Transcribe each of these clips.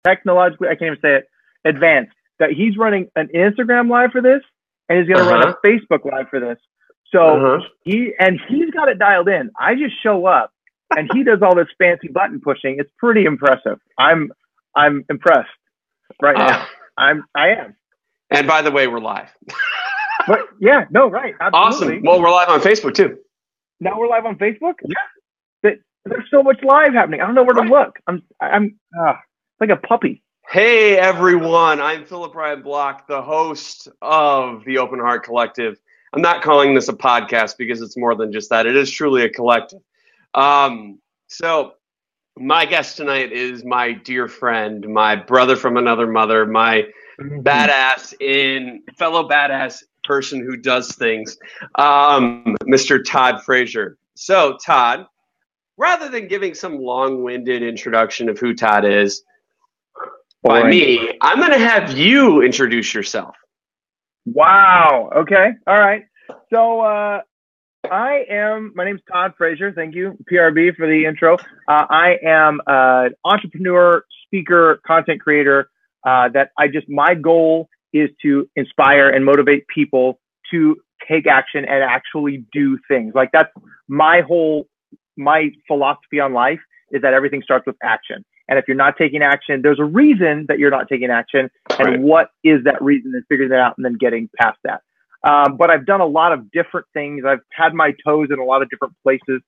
technologically, I can't even say it, advanced, that he's running an Instagram live for this, and he's going to run a Facebook live for this. So he's got it dialed in. I just show up, and he does all this fancy button pushing. It's pretty impressive. I'm impressed right now. I am. And by the way, we're live. But yeah, no, right. Absolutely. Awesome. Well, we're live on Facebook too. Now we're live on Facebook? Yeah. There's so much live happening. I don't know where to look. I'm like a puppy. Hey everyone, I'm Philip Ryan Block, the host of the Open Heart Collective. I'm not calling this a podcast because it's more than just that. It is truly a collective. So my guest tonight is my dear friend, my brother from another mother, my fellow badass person who does things, Mr. Todd Frazier. So Todd, rather than giving some long-winded introduction of who Todd is by me, I'm going to have you introduce yourself. Wow. Okay. All right. So my name's Todd Frazier. Thank you, PRB, for the intro. I am an entrepreneur, speaker, content creator. My goal is to inspire and motivate people to take action and actually do things. Like that's my philosophy on life is that everything starts with action. And if you're not taking action, there's a reason that you're not taking action. And what is that reason, and figuring that out and then getting past that. But I've done a lot of different things. I've had my toes in a lot of different places,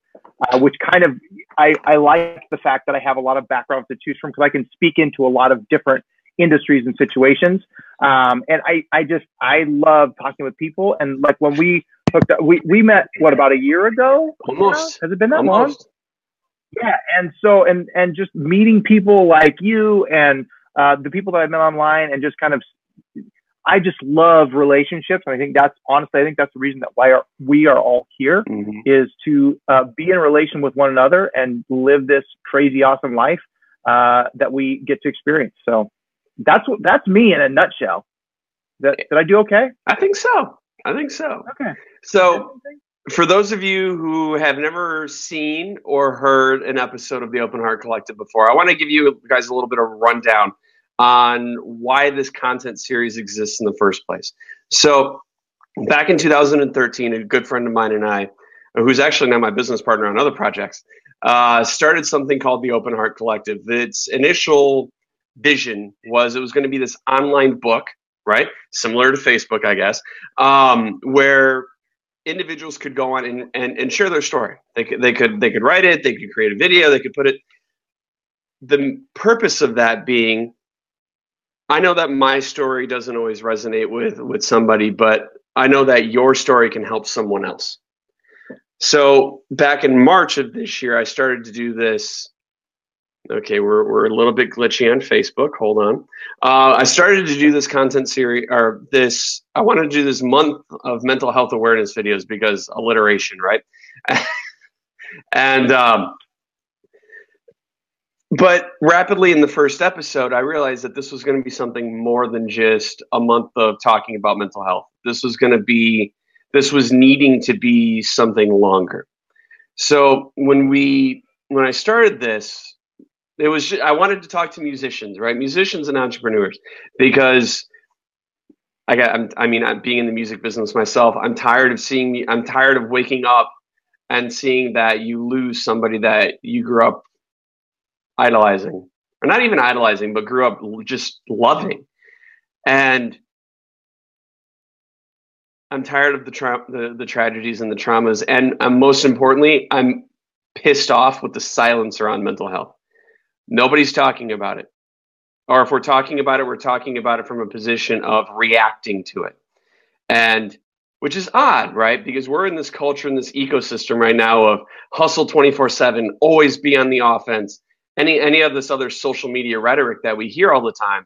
which kind of, I like the fact that I have a lot of backgrounds to choose from because I can speak into a lot of different industries and situations. And I love talking with people. And like when we hooked up, we met, about a year ago? Almost. Has it been that long? Yeah. And so, and just meeting people like you and the people that I've met online and just kind of, I just love relationships. And I think that's the reason that why we are all here is to be in relation with one another and live this crazy, awesome life that we get to experience. So that's me in a nutshell. Did I do okay? I think so. Okay. So for those of you who have never seen or heard an episode of the Open Heart Collective before, I want to give you guys a little bit of a rundown on why this content series exists in the first place. So back in 2013, a good friend of mine and I, who's actually now my business partner on other projects, started something called the Open Heart Collective. Its initial vision was it was going to be this online book, right? Similar to Facebook, I guess, where individuals could go on and share their story. They could write it, they could create a video, they could put it. The purpose of that being, I know that my story doesn't always resonate with somebody, but I know that your story can help someone else. So back in March of this year, I started to do this. Okay, we're a little bit glitchy on Facebook. Hold on. I started to do this content series, I wanted to do this month of mental health awareness videos because alliteration, right? And but rapidly in the first episode, I realized that this was going to be something more than just a month of talking about mental health. This was needing to be something longer. So when I started this, I wanted to talk to musicians, right? Musicians and entrepreneurs, because I'm being in the music business myself. I'm tired of waking up and seeing that you lose somebody that you grew up idolizing, or not even idolizing, but grew up just loving. And I'm tired of the tragedies and the traumas. And most importantly, I'm pissed off with the silence around mental health. Nobody's talking about it. Or if we're talking about it, we're talking about it from a position of reacting to it. And which is odd, right? Because we're in this culture, in this ecosystem right now of hustle 24/7, always be on the offense. Any of this other social media rhetoric that we hear all the time.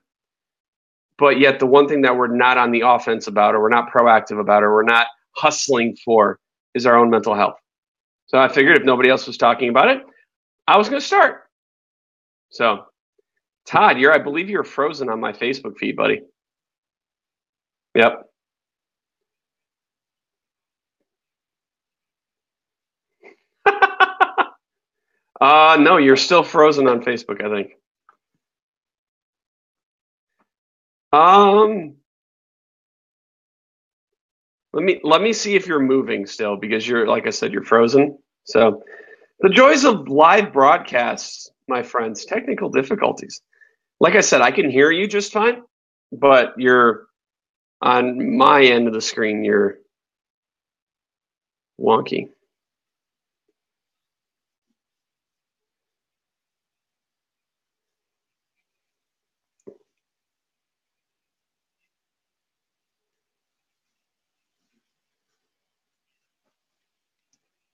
But yet the one thing that we're not on the offense about, or we're not proactive about, or we're not hustling for is our own mental health. So I figured if nobody else was talking about it, I was going to start. So Todd, I believe you're frozen on my Facebook feed, buddy. Yep. No, you're still frozen on Facebook, I think. Um, let me see if you're moving still, because you're, like I said, you're frozen. So the joys of live broadcasts, my friends, technical difficulties. Like I said, I can hear you just fine, but you're on my end of the screen, you're wonky.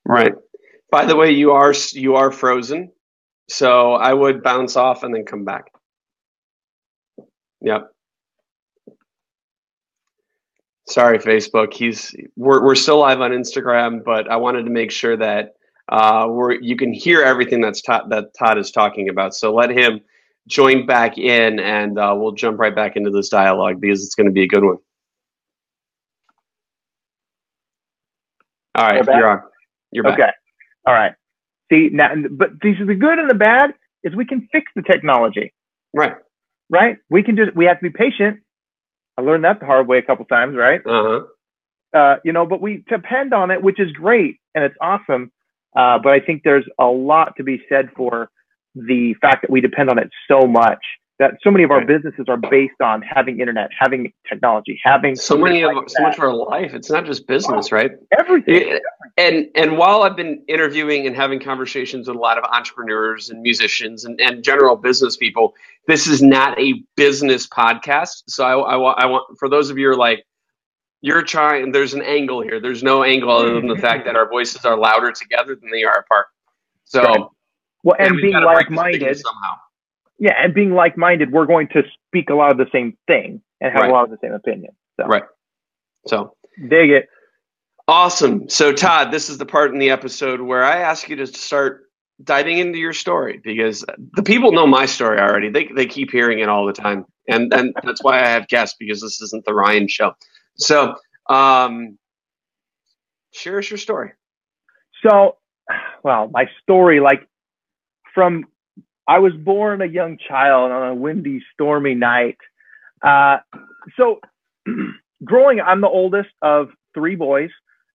Right. By the way, you are frozen, so I would bounce off and then come back. Yep. Sorry, Facebook. We're still live on Instagram, but I wanted to make sure that you can hear everything that Todd is talking about. So let him join back in, and we'll jump right back into this dialogue because it's going to be a good one. All right, you're on. You're back. Okay. All right. See now, but the good and the bad is we can fix the technology. Right. Right. We have to be patient. I learned that the hard way a couple times. Right. But we depend on it, which is great and it's awesome. But I think there's a lot to be said for the fact that we depend on it so much, that so many of our businesses are based on having internet, having technology, having so much of our life. It's not just business, right? Everything. And while I've been interviewing and having conversations with a lot of entrepreneurs and musicians and general business people, this is not a business podcast. So I want, for those of you who are like, you're trying, there's an angle here. There's no angle other than the fact that our voices are louder together than they are apart. So, right. Well, and being like-minded somehow. Yeah, and being like-minded, we're going to speak a lot of the same thing and have a lot of the same opinion. So. Right. So dig it. Awesome. So Todd, this is the part in the episode where I ask you to start diving into your story, because the people know my story already. They keep hearing it all the time, and that's why I have guests, because this isn't the Ryan show. So, share us your story. So, well, my story, I was born a young child on a windy, stormy night. So growing, I'm the oldest of three boys.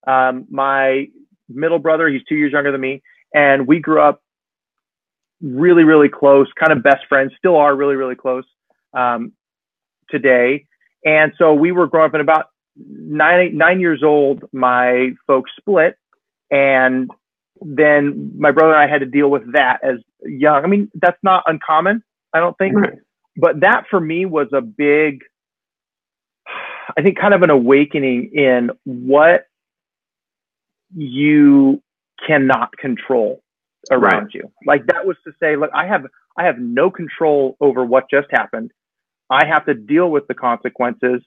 My middle brother, he's 2 years younger than me. And we grew up really, really close, kind of best friends, still are really, really close today. And so we were growing up, in about 9 years old, my folks split. And then my brother and I had to deal with that as young. I mean, that's not uncommon, I don't think. Right. But that for me was a big, I think, kind of an awakening in what you cannot control around you. Like, that was to say, look, I have no control over what just happened. I have to deal with the consequences,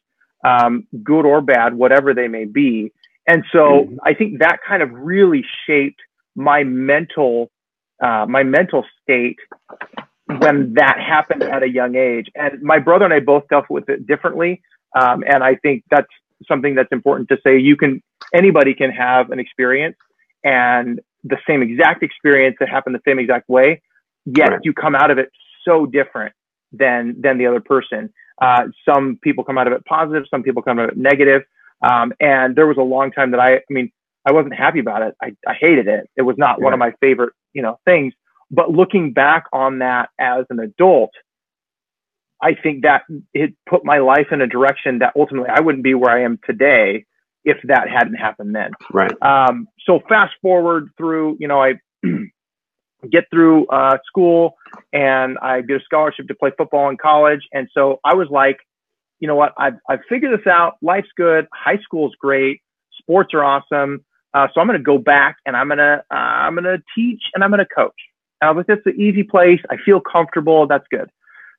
good or bad, whatever they may be. And so I think that kind of really shaped my mental state when that happened at a young age. And my brother and I both dealt with it differently. And I think that's something that's important to say. Anybody can have an experience, and the same exact experience that happened the same exact way, yet you come out of it so different than the other person. Some people come out of it positive, some people come out of it negative. And there was a long time that I wasn't happy about it. I hated it. It was not one of my favorite, things. But looking back on that as an adult, I think that it put my life in a direction that ultimately I wouldn't be where I am today if that hadn't happened then. Right. So fast forward through, I get through school, and I get a scholarship to play football in college. And so I was like, you know what, I've figured this out. Life's good. High school's great. Sports are awesome. So I'm going to go back, and I'm going to teach, and I'm going to coach. And I was like, that's an easy place. I feel comfortable. That's good.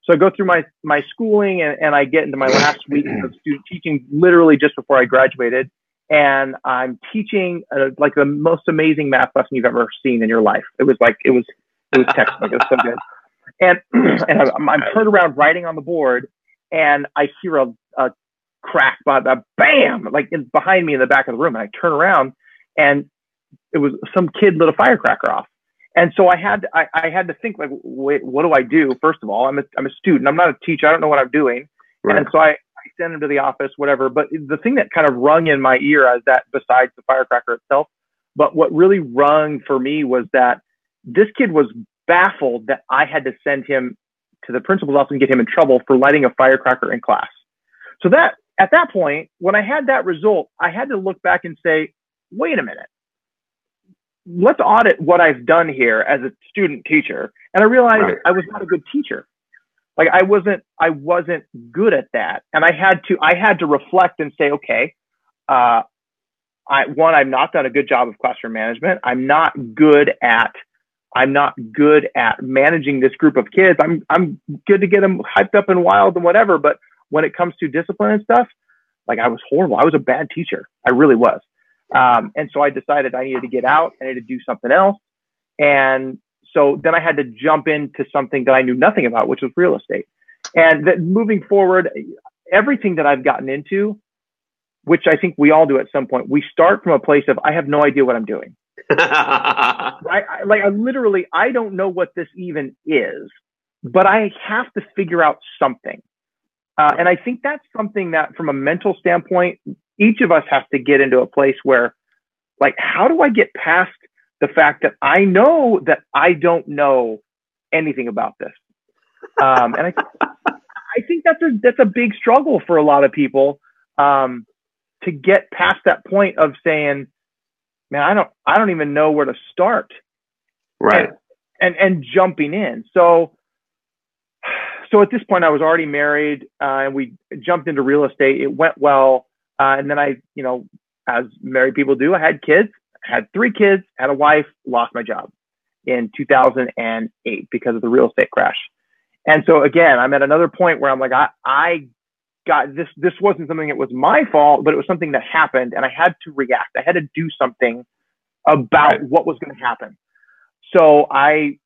So I go through my schooling, and I get into my last week of student teaching, literally just before I graduated. And I'm teaching like the most amazing math lesson you've ever seen in your life. It was textbook. It was so good. And I'm turned around writing on the board, and I hear a crack, bam, like behind me in the back of the room. And I turn around, and it was some kid lit a firecracker off. And so I had to think, like, wait, what do I do? First of all, I'm a student. I'm not a teacher. I don't know what I'm doing. Right. And so I sent him to the office, whatever. But the thing that kind of rung in my ear is that, besides the firecracker itself, but what really rung for me was that this kid was baffled that I had to send him to the principal's office and get him in trouble for lighting a firecracker in class. So that, at that point, when I had that result, I had to look back and say, wait a minute, let's audit what I've done here as a student teacher. And I realized I was not a good teacher. Like I wasn't good at that. And I had to reflect and say, okay, I've not done a good job of classroom management. I'm not good at managing this group of kids. I'm good to get them hyped up and wild and whatever. But when it comes to discipline and stuff, like I was horrible. I was a bad teacher. I really was. And so I decided I needed to get out. I needed to do something else. And so then I had to jump into something that I knew nothing about, which was real estate. And that moving forward, everything that I've gotten into, which I think we all do at some point, we start from a place of, I have no idea what I'm doing. I literally, I don't know what this even is, but I have to figure out something. And I think that's something that from a mental standpoint, each of us has to get into a place where, like, how do I get past the fact that I know that I don't know anything about this? And I think that's a big struggle for a lot of people, to get past that point of saying, man, I don't even know where to start. Right. And jumping in. So at this point I was already married, and we jumped into real estate. It went well. And then I, as married people do, I had kids, had 3 kids, had a wife, lost my job in 2008 because of the real estate crash. And so again, I'm at another point where I'm like, I got this. This wasn't something that was my fault, but it was something that happened, and I had to react. I had to do something about what was going to happen. So I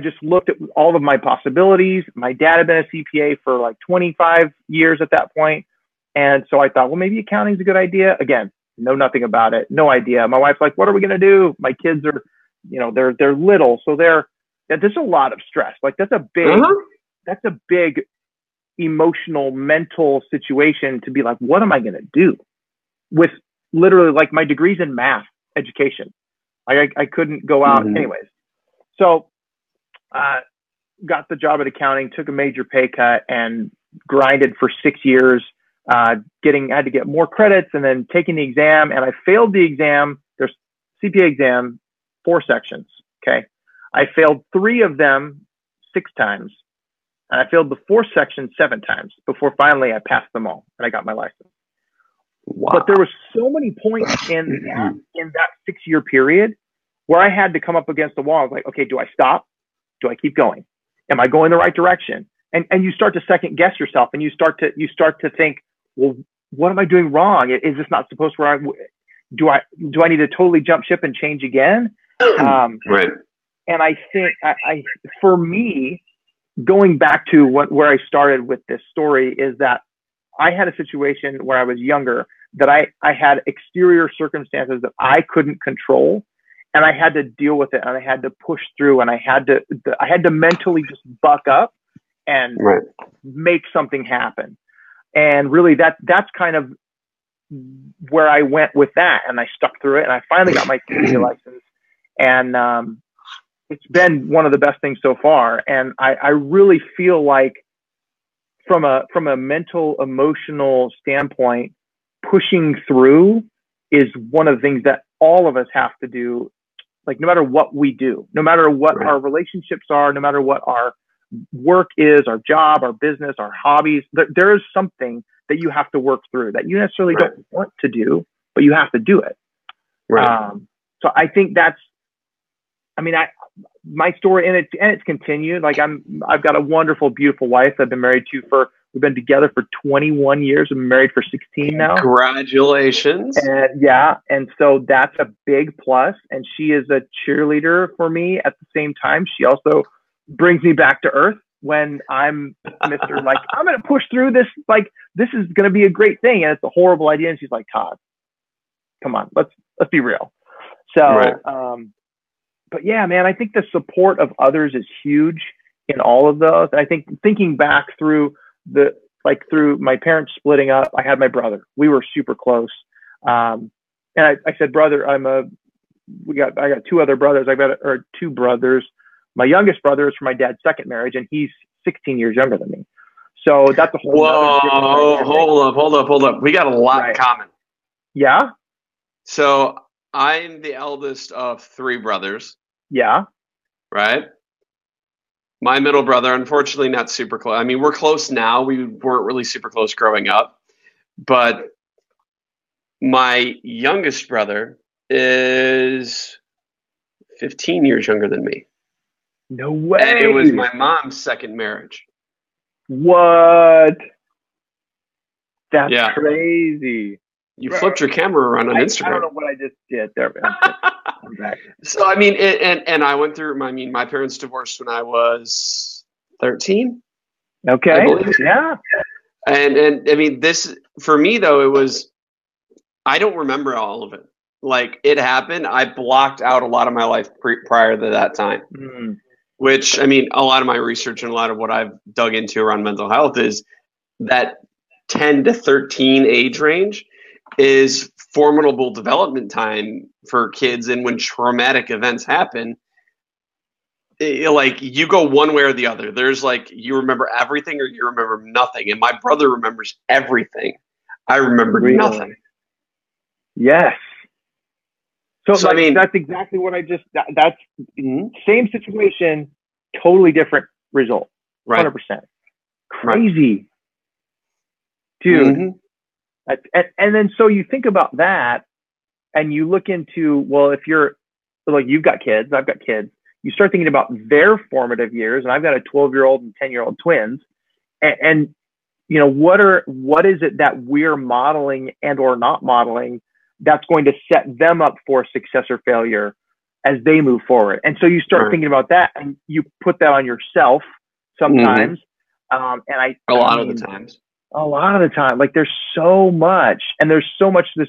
just looked at all of my possibilities. My dad had been a CPA for like 25 years at that point. And so I thought, well, maybe accounting is a good idea. Again, know nothing about it. No idea. My wife's like, what are we going to do? My kids are, they're little. So there's a lot of stress. Like that's a big emotional, mental situation to be like, what am I going to do with literally like my degrees in math education? I couldn't go out anyways. So, got the job at accounting, took a major pay cut and grinded for 6 years, had to get more credits and then taking the exam. And I failed the exam. There's CPA exam, 4 sections. Okay. I failed 3 of them 6 times. And I failed the 4th section 7 times before finally I passed them all and I got my license. Wow. But there were so many points in that 6-year period where I had to come up against the wall. I was like, okay, do I stop? Do I keep going? Am I going the right direction? And you start to second guess yourself, and you start to think, well, what am I doing wrong? Is this not supposed to? Do I need to totally jump ship and change again? Right. And I think for me, going back to where I started with this story is that I had a situation where I was younger that I had exterior circumstances that I couldn't control, and I had to deal with it, and I had to push through, and I had to mentally just buck up and make something happen. And really that's kind of where I went with that, and I stuck through it, and I finally got my CPA license, and it's been one of the best things so far. And I really feel like from a mental, emotional standpoint, pushing through is one of the things that all of us have to do. Like no matter what we do, no matter what our relationships are, no matter what our work is, our job, our business, our hobbies, there is something that you have to work through that you necessarily don't want to do, but you have to do it. So I think my story, and it's continued. Like I've got a wonderful, beautiful wife I've been married to we've been together for 21 years. We've been married for 16 now. Congratulations. And so that's a big plus. And she is a cheerleader for me at the same time. She also brings me back to earth when I'm Mr. Like, I'm going to push through this. Like, this is going to be a great thing. And it's a horrible idea. And she's like, Todd, come on, let's be real. So, but yeah, man, I think the support of others is huge in all of those. And I think thinking back through through my parents splitting up, I had my brother. We were super close. And I said, brother, I got two other brothers. Or two brothers. My youngest brother is from my dad's second marriage, and he's 16 years younger than me. So that's a whole. Whoa, hold up. We got a lot in common. Yeah. So I'm the eldest of three brothers. Yeah. Right. My middle brother, unfortunately, not super close. I mean, we're close now. We weren't really super close growing up, but my youngest brother is 15 years younger than me. No way. And it was my mom's second marriage. What? That's crazy. You flipped your camera around on Instagram. I don't know what I just did there. I'm back. So, I mean, and I went through, my parents divorced when I was 13. Okay. Yeah. And I mean, this, for me though, I don't remember all of it. Like, it happened. I blocked out a lot of my life prior to that time. Mm. Which, I mean, a lot of my research and a lot of what I've dug into around mental health is that 10 to 13 age range is formidable development time for kids. And when traumatic events happen, you go one way or the other. There's you remember everything or you remember nothing. And my brother remembers everything. I remember nothing. Yes. So I mean, that's exactly what that's same situation, totally different result. Right. 100%. Crazy. Dude. Mm-hmm. And then so you think about that and you look into, well, if you're you've got kids, I've got kids, you start thinking about their formative years, and I've got a 12-year-old and 10-year-old twins. And you know, what is it that we're modeling and or not modeling that's going to set them up for success or failure as they move forward? And so you start thinking about that, and you put that on yourself sometimes. And a lot of the time, there's so much, and there's so much this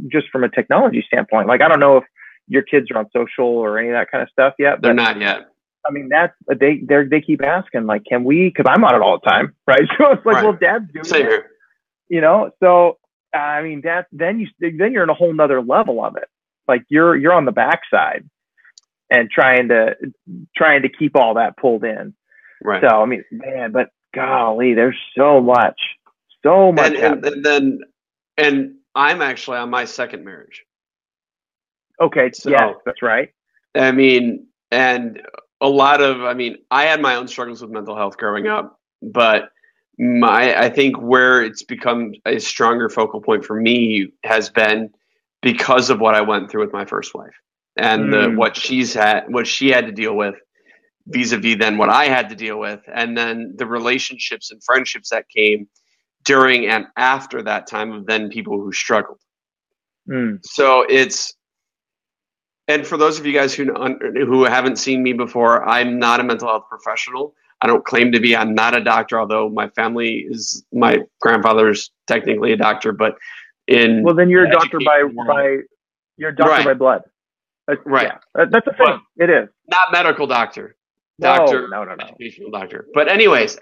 just from a technology standpoint. I don't know if your kids are on social or any of that kind of stuff yet. But they're not yet. I mean, they keep asking, can we, cause I'm on it all the time. Right. So it's well, Dad's doing Same it, here. You know? So, I mean, then you're in a whole nother level of it. You're on the backside and trying to keep all that pulled in. Right. So, I mean, man, but golly, there's so much. And I'm actually on my second marriage. Okay. So, yeah, that's right. I mean, and I had my own struggles with mental health growing up, but I think where it's become a stronger focal point for me has been because of what I went through with my first wife and what she had to deal with vis-a-vis then what I had to deal with. And then the relationships and friendships that came during and after that time of then people who struggled. So and for those of you guys who haven't seen me before, I'm not a mental health professional. I don't claim to be. I'm not a doctor, although my grandfather's technically a doctor. But then you're a doctor by blood. Right. Yeah, that's a thing. It is not medical doctor. No. Educational doctor. But anyways.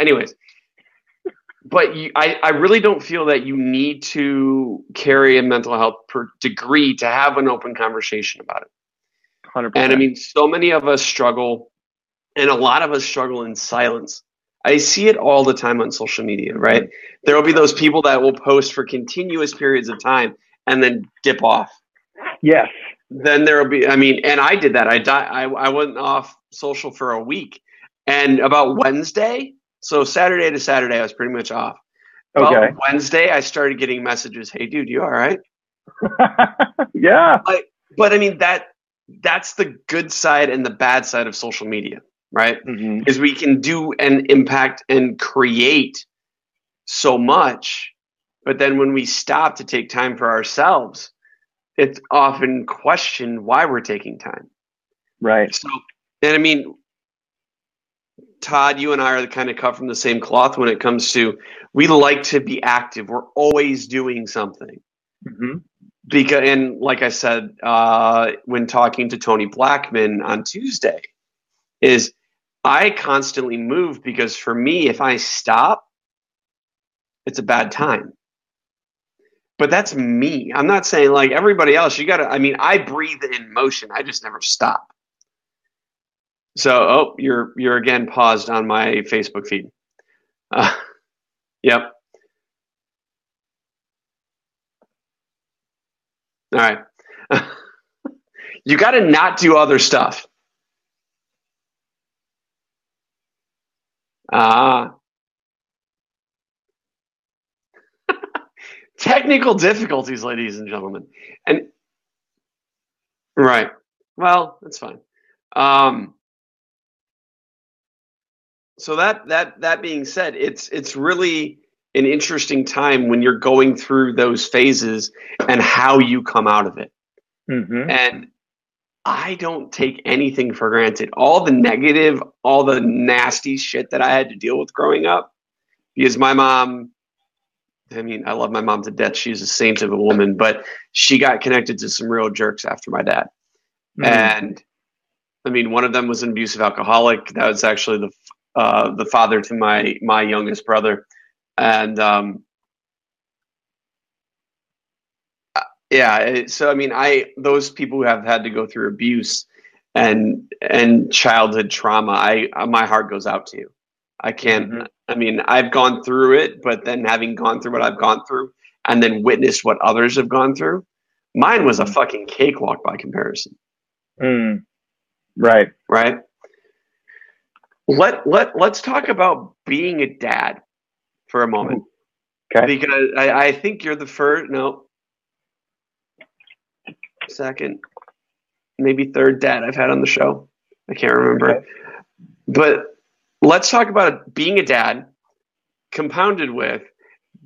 But I really don't feel that you need to carry a mental health degree to have an open conversation about it. 100%. And I mean, so many of us struggle, and a lot of us struggle in silence. I see it all the time on social media, right? There will be those people that will post for continuous periods of time and then dip off. Yes. Then there will be, and I did that. I went off social for a week, and about Wednesday, so Saturday to Saturday, I was pretty much off. About Wednesday, I started getting messages. Hey, dude, you all right? Yeah. But I mean, that's the good side and the bad side of social media, right? Is we can do and impact and create so much, but then when we stop to take time for ourselves, it's often questioned why we're taking time. Right. So, and I mean, Todd, you and I are kind of cut from the same cloth when it comes to, we like to be active. We're always doing something. Because, and like I said, when talking to Tony Blackman on Tuesday, is I constantly move because for me, if I stop, it's a bad time. But that's me. I'm not saying like everybody else. You got to. I mean, I breathe in motion. I just never stop. So, oh, you're again paused on my Facebook feed. Yep. All right. You got to not do other stuff. Technical difficulties, ladies and gentlemen. And right. Well, that's fine. So that being said, it's really an interesting time when you're going through those phases and how you come out of it. Mm-hmm. And I don't take anything for granted. All the negative, all the nasty shit that I had to deal with growing up, because my mom, I mean, I love my mom to death. She's a saint of a woman, but she got connected to some real jerks after my dad. Mm. And I mean, one of them was an abusive alcoholic. That was actually the father to my youngest brother. And yeah, so I mean, those people who have had to go through abuse and childhood trauma, my heart goes out to you. I can't. Mm-hmm. I mean, I've gone through it, but then having gone through what I've gone through and then witnessed what others have gone through, mine was a fucking cakewalk by comparison. Mm. Right. Right. Let's talk about being a dad for a moment. Okay. Because I think you're the first, second, maybe third dad I've had on the show. I can't remember. Okay. But let's talk about being a dad compounded with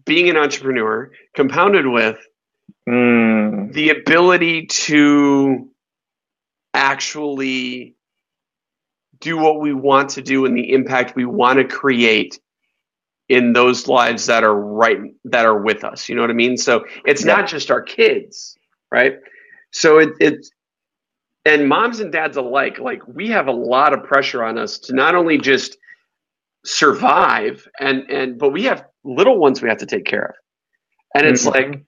being an entrepreneur, compounded with the ability to actually do what we want to do and the impact we want to create in those lives that are with us. You know what I mean? So it's not just our kids, right? So it's and moms and dads alike, like we have a lot of pressure on us to not only just survive but we have little ones we have to take care of. And it's like,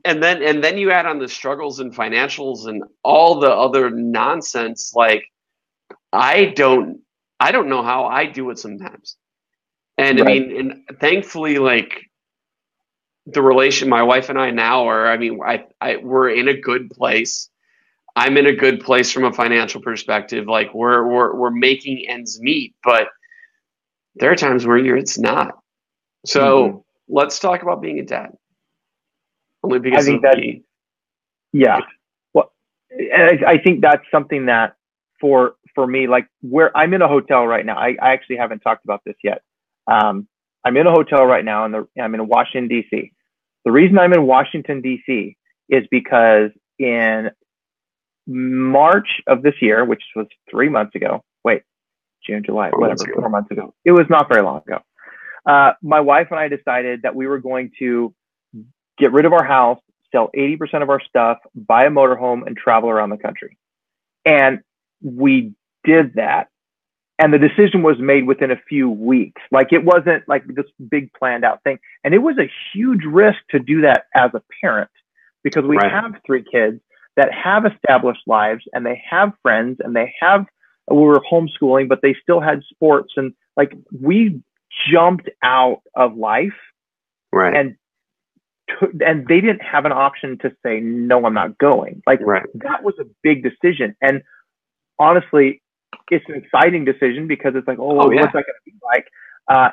and then you add on the struggles and financials and all the other nonsense. Like I don't know how I do it sometimes. And right. I mean, and thankfully, like the relation my wife and I now are, I mean, we're in a good place. I'm in a good place from a financial perspective. Like we're making ends meet, but there are times where it's not. So let's talk about being a dad. Only because I think yeah. Well, I think that's something that for me, like where I'm in a hotel right now, I actually haven't talked about this yet. I'm in a hotel right now and I'm in Washington, D.C. The reason I'm in Washington, D.C. is because in March of this year, which was 3 months ago, June, July, 4 months ago. It was not very long ago. My wife and I decided that we were going to get rid of our house, sell 80% of our stuff, buy a motorhome, and travel around the country. And we did that. And the decision was made within a few weeks. Like it wasn't like this big planned out thing. And it was a huge risk to do that as a parent because we have 3 kids that have established lives and they have friends and we were homeschooling, but they still had sports. And like we jumped out of life and they didn't have an option to say, no, I'm not going. Like that was a big decision. And honestly, it's an exciting decision because it's like, what's that going to be like?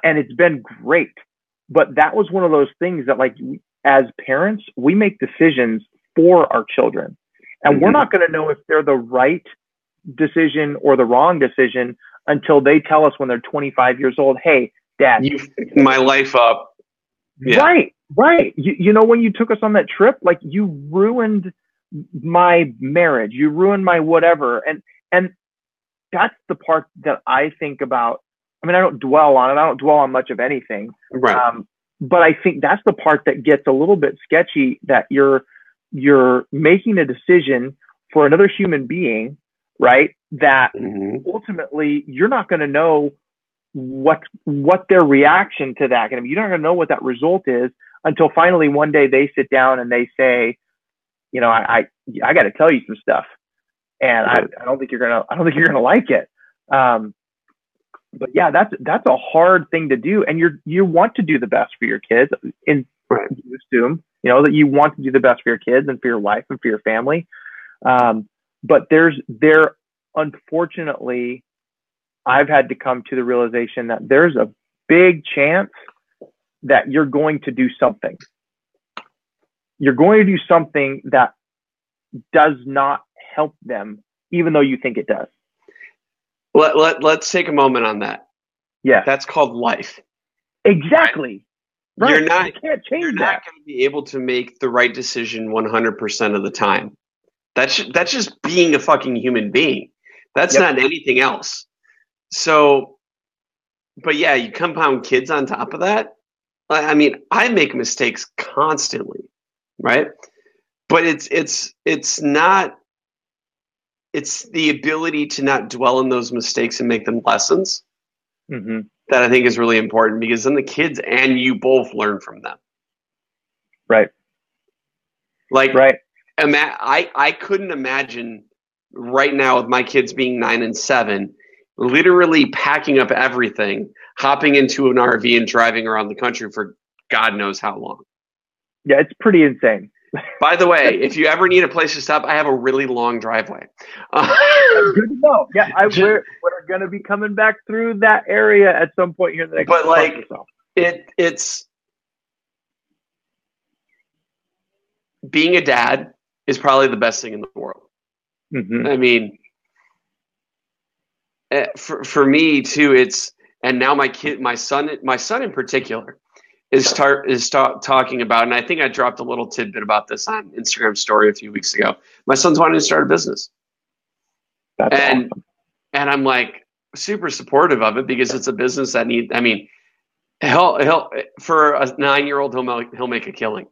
And it's been great. But that was one of those things that like, as parents, we make decisions for our children. And we're not going to know if they're the right decision or the wrong decision until they tell us when they're 25 years old, hey, Dad, you fixed my life up. Yeah. Right. You know, when you took us on that trip, like you ruined my marriage, you ruined my whatever. And that's the part that I think about. I mean, I don't dwell on it. I don't dwell on much of anything. Right. But I think that's the part that gets a little bit sketchy, that you're making a decision for another human being, right? That ultimately you're not going to know what their reaction to that going to be. You're not going to know what that result is until finally one day they sit down and they say, you know, I got to tell you some stuff, and I don't think you're gonna like it. But yeah, that's a hard thing to do, and you want to do the best for your kids. You assume, you know, that you want to do the best for your kids and for your wife and for your family. But there unfortunately, I've had to come to the realization that there's a big chance that you're going to do something. You're going to do something that does not help them, even though you think it does. Let's take a moment on that. Yeah. That's called life. Exactly. Right. You're not, you can't change you're not going to be able to make the right decision 100% of the time. That's just being a fucking human being. That's not anything else. So, but yeah, you compound kids on top of that. I mean, I make mistakes constantly, right? But it's not. It's the ability to not dwell in those mistakes and make them lessons that I think is really important, because then the kids and you both learn from them. Right. Like, I couldn't imagine right now with my kids being 9 and 7, literally packing up everything, hopping into an RV and driving around the country for God knows how long. Yeah, it's pretty insane. By the way, if you ever need a place to stop, I have a really long driveway. Good to know. Yeah, we're going to be coming back through that area at some point here in the next month or so. It's being a dad is probably the best thing in the world. I mean, for me too, and now my son in particular is talking about, and I think I dropped a little tidbit about this on Instagram story a few weeks ago. My son's wanting to start a business. That's awesome. And I'm like super supportive of it, because it's a business that he'll for a 9-year-old, he'll make a killing.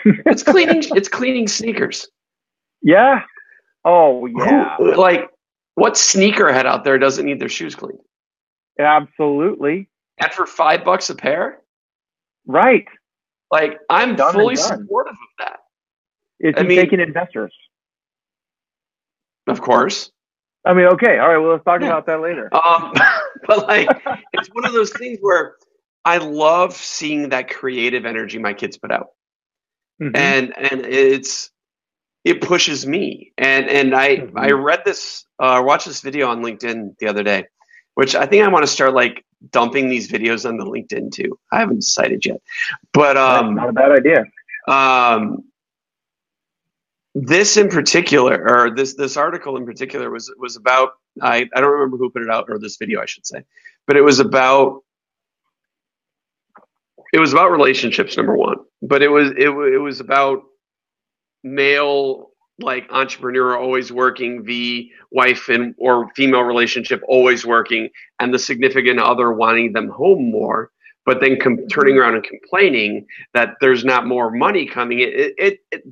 It's cleaning sneakers. Yeah. Oh yeah. Like, what sneakerhead out there doesn't need their shoes cleaned? Absolutely. And for $5 a pair? Right. Like, I'm fully supportive of that. It's taking investors. Of course. I mean, okay. All right. Well, let's talk about that later. But like, it's one of those things where I love seeing that creative energy my kids put out. And it pushes me. And I read this, watched this video on LinkedIn the other day, which I think I want to start like dumping these videos on the LinkedIn too. I haven't decided yet, but not a bad idea. This in particular, or this article in particular, was about, I don't remember who put it out, or this video I should say, but it was about relationships, number one, but it was about male, like, entrepreneur always working, the wife or female relationship always working, and the significant other wanting them home more, but then turning around and complaining that there's not more money coming in.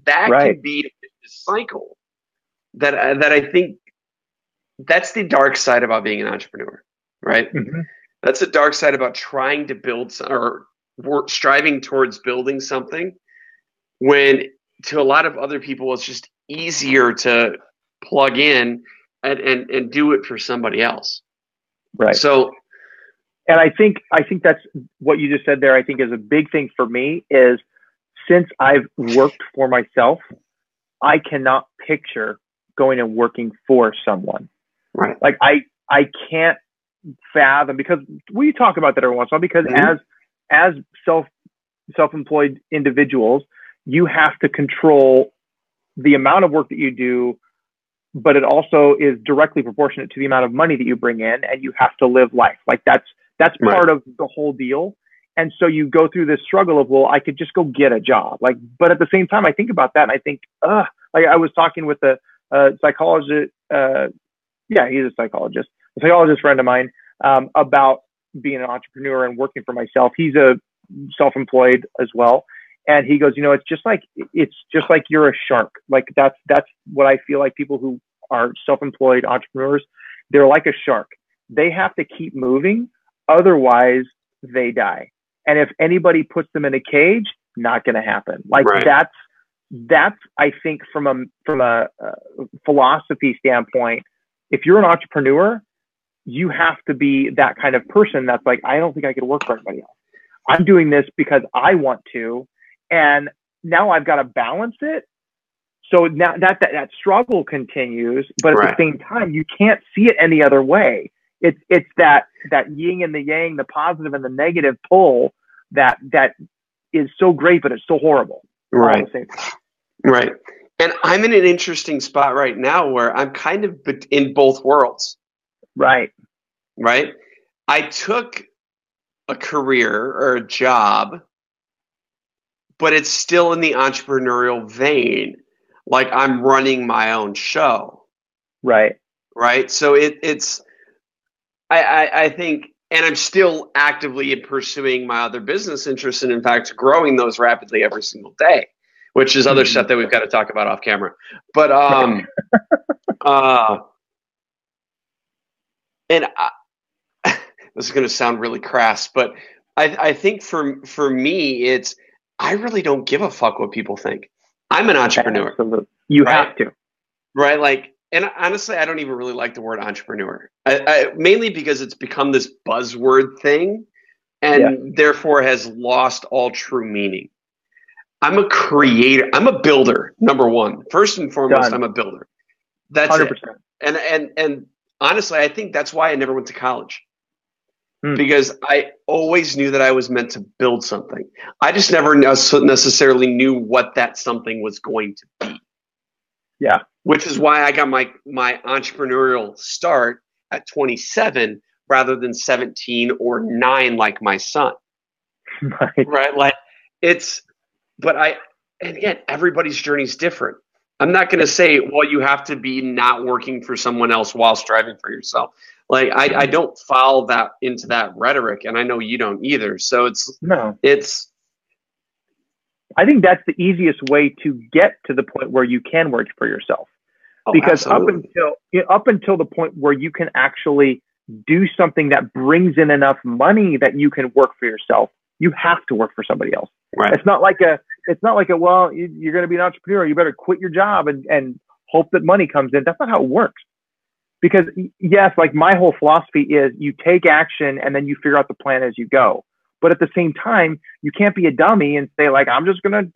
That could be a cycle that I think that's the dark side about being an entrepreneur, right? That's the dark side about trying to build or striving towards building something, when to a lot of other people it's just easier to plug in and do it for somebody else. Right. So, and I think that's what you just said there. I think is a big thing for me is, since I've worked for myself, I cannot picture going and working for someone. Right. Like I can't fathom, because we talk about that every once in a while, because as self-employed individuals, you have to control the amount of work that you do, but it also is directly proportionate to the amount of money that you bring in, and you have to live life. Like that's part of the whole deal. And so you go through this struggle of, well, I could just go get a job. Like, but at the same time, I think about that and I think, like I was talking with a psychologist. He's a psychologist friend of mine, about being an entrepreneur and working for myself. He's a self-employed as well. And he goes, it's just like you're a shark. Like that's what I feel like people who are self-employed entrepreneurs, they're like a shark. They have to keep moving Otherwise, they die. And if anybody puts them in a cage, not going to happen. Like Right. that's I think from a philosophy standpoint, if you're an entrepreneur, you have to be that kind of person that's like, I don't think I could work for anybody else. I'm doing this because I want to, and now I've got to balance it. So now that struggle continues, but at Right. the same time, you can't see it any other way. It's that yin and the yang, the positive and the negative pull that is so great, but it's so horrible. Right. All at the same time. Right. And I'm in an interesting spot right now where I'm kind of in both worlds. Right. Right. I took a career or a job, but it's still in the entrepreneurial vein. Like I'm running my own show. Right. Right. So I think, and I'm still actively pursuing my other business interests, and in fact, growing those rapidly every single day, which is other stuff that we've got to talk about off camera. But and this is going to sound really crass, but I think for me, it's I really don't give a fuck what people think. I'm an entrepreneur. Absolutely. You right? have to. Right. Like, and honestly, I don't even really like the word entrepreneur. Mainly because it's become this buzzword thing and therefore has lost all true meaning. I'm a creator. I'm a builder. Number one, first and foremost, Done. I'm a builder. That's 100%. it. And honestly, I think that's why I never went to college. Because I always knew that I was meant to build something. I just never necessarily knew what that something was going to be. Yeah. Which is why I got my entrepreneurial start at 27 rather than 17 or 9 like my son. Right. Like and again, everybody's journey is different. I'm not going to say, well, you have to be not working for someone else while striving for yourself. Like I don't follow that into that rhetoric, and I know you don't either. So I think that's the easiest way to get to the point where you can work for yourself. Because up until the point where you can actually do something that brings in enough money that you can work for yourself, you have to work for somebody else. Right. It's not like well, you're going to be an entrepreneur, you better quit your job and hope that money comes in. That's not how it works. Because yes, like my whole philosophy is you take action and then you figure out the plan as you go. But at the same time, you can't be a dummy and say like, I'm just going to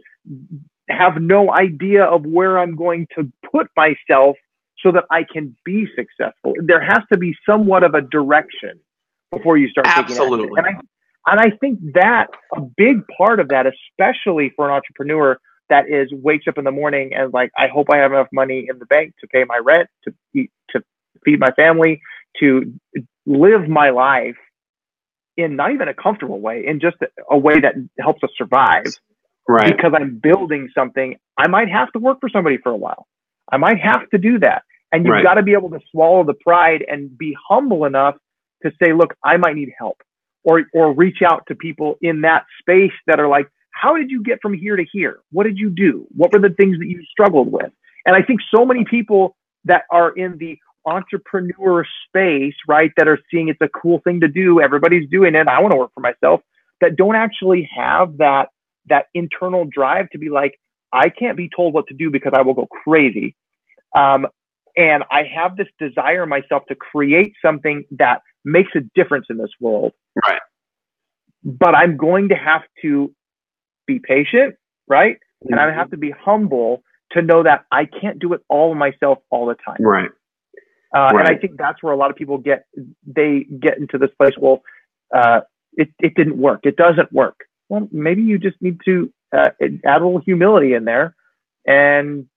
have no idea of where I'm going to put myself so that I can be successful. There has to be somewhat of a direction before you start taking action. And I think that a big part of that, especially for an entrepreneur that wakes up in the morning and like, I hope I have enough money in the bank to pay my rent, to feed my family, to live my life in not even a comfortable way, in just a way that helps us survive. Right. Because I'm building something, I might have to work for somebody for a while. I might have to do that. And you've got to be able to swallow the pride and be humble enough to say, look, I might need help, or reach out to people in that space that are like, how did you get from here to here? What did you do? What were the things that you struggled with? And I think so many people that are in the entrepreneur space, right, that are seeing it's a cool thing to do, everybody's doing it, I want to work for myself, that don't actually have that internal drive to be like, I can't be told what to do because I will go crazy. And I have this desire in myself to create something that makes a difference in this world. Right. But I'm going to have to be patient, right? And I have to be humble to know that I can't do it all myself all the time. Right. And I think that's where a lot of people get into this place. Well, it didn't work. It doesn't work. Well, maybe you just need to add a little humility in there and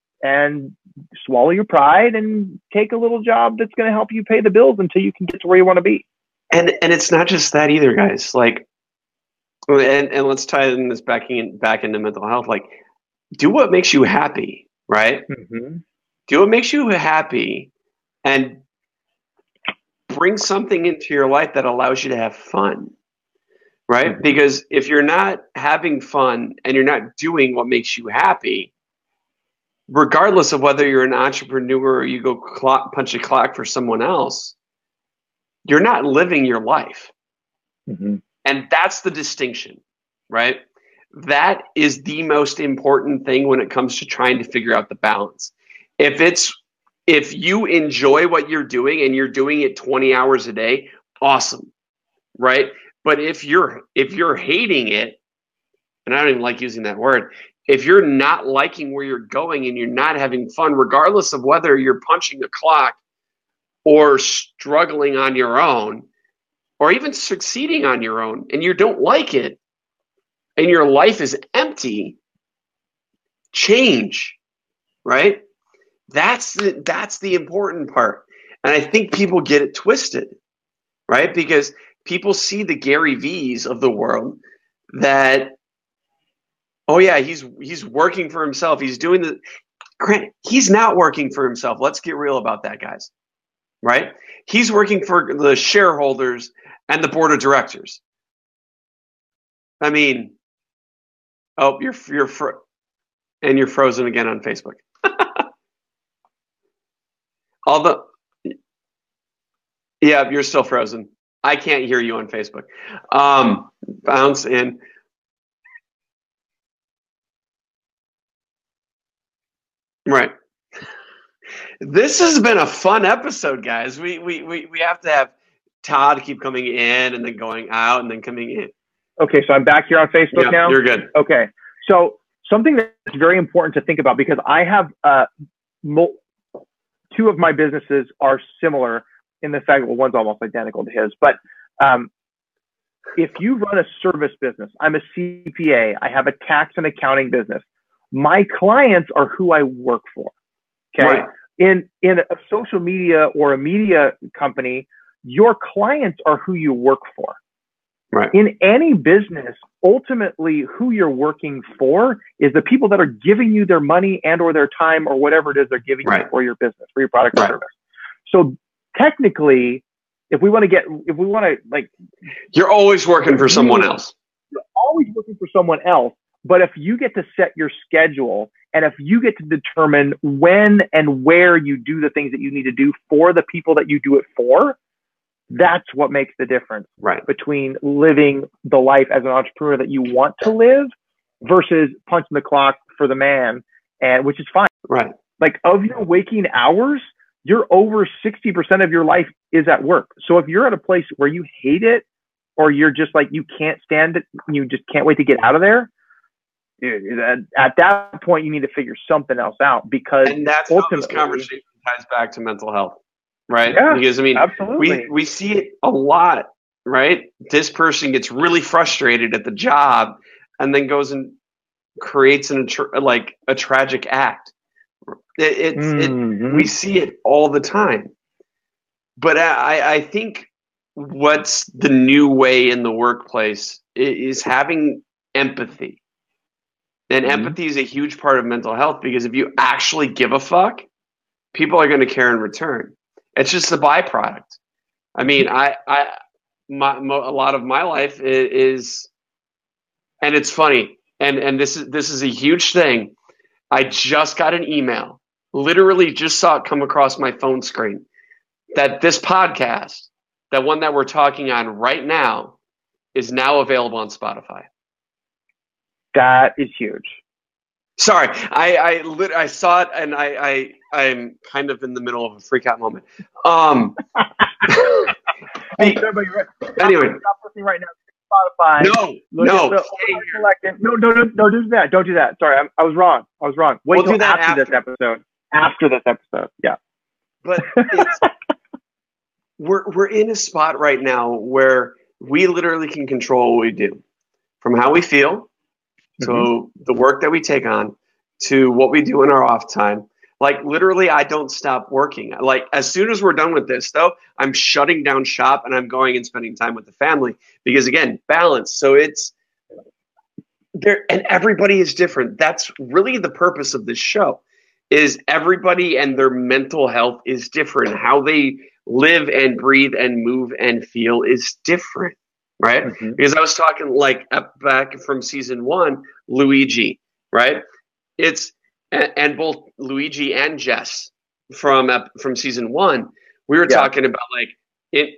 swallow your pride and take a little job that's going to help you pay the bills until you can get to where you want to be. And it's not just that either, guys. Like, and let's tie this back into mental health. Like, do what makes you happy, right? Mm-hmm. Do what makes you happy, and bring something into your life that allows you to have fun, right? Mm-hmm. Because if you're not having fun and you're not doing what makes you happy, regardless of whether you're an entrepreneur or you go punch a clock for someone else, you're not living your life. Mm-hmm. And that's the distinction, right? That is the most important thing when it comes to trying to figure out the balance. If you enjoy what you're doing and you're doing it 20 hours a day, awesome, right? But if you're hating it, and I don't even like using that word, if you're not liking where you're going and you're not having fun, regardless of whether you're punching a clock or struggling on your own, or even succeeding on your own, and you don't like it, and your life is empty, change, right? That's the important part. And I think people get it twisted, right? Because people see the Gary V's of the world that, oh yeah, he's working for himself. He's doing the granted, he's not working for himself. Let's get real about that, guys. Right? He's working for the shareholders and the board of directors. I mean, oh, you're frozen again on Facebook. Yeah, you're still frozen. I can't hear you on Facebook. Bounce in. Right. This has been a fun episode, guys. We have to have Todd keep coming in and then going out and then coming in. Okay, so I'm back here on Facebook now. You're good. Okay, so something that's very important to think about, because I have two of my businesses are similar in the fact, well, one's almost identical to his, but if you run a service business, I'm a CPA, I have a tax and accounting business. My clients are who I work for. Okay. Right. In a social media or a media company, your clients are who you work for. Right. In any business, ultimately, who you're working for is the people that are giving you their money and or their time or whatever it is they're giving you for your business, for your product or service. So technically, if we want to like, you're always working for someone else. You're always working for someone else. But if you get to set your schedule and if you get to determine when and where you do the things that you need to do for the people that you do it for, that's what makes the difference between living the life as an entrepreneur that you want to live versus punching the clock for the man, and which is fine. Right. Like, of your waking hours, you're over 60% of your life is at work. So if you're at a place where you hate it, or you're just like, you can't stand it, you just can't wait to get out of there, at that point, you need to figure something else out, because and that's how this conversation ties back to mental health, right? Yeah, because I mean, absolutely. we see it a lot, right? This person gets really frustrated at the job and then goes and creates a tragic act. We see it all the time. But I think what's the new way in the workplace is having empathy. And empathy is a huge part of mental health, because if you actually give a fuck, people are going to care in return. It's just a byproduct. I mean, a lot of my life is, and it's funny, and this is a huge thing. I just got an email, literally just saw it come across my phone screen, that this podcast, that one that we're talking on right now, is now available on Spotify. That is huge. Sorry, I saw it, and I'm kind of in the middle of a freak out moment. Anyway, stop listening right now. Spotify. No, don't do that. Don't do that. Sorry, I was wrong. Wait till after this episode. After this episode, yeah. But we're in a spot right now where we literally can control what we do, from how we feel, to the work that we take on, to what we do in our off time. Like, literally, I don't stop working. Like, as soon as we're done with this, though, I'm shutting down shop and I'm going and spending time with the family, because, again, balance. So it's there, and everybody is different. That's really the purpose of this show, is everybody and their mental health is different. How they live and breathe and move and feel is different. Right? Because I was talking back from season 1, Luigi, right? And both Luigi and Jess from season 1, we were talking about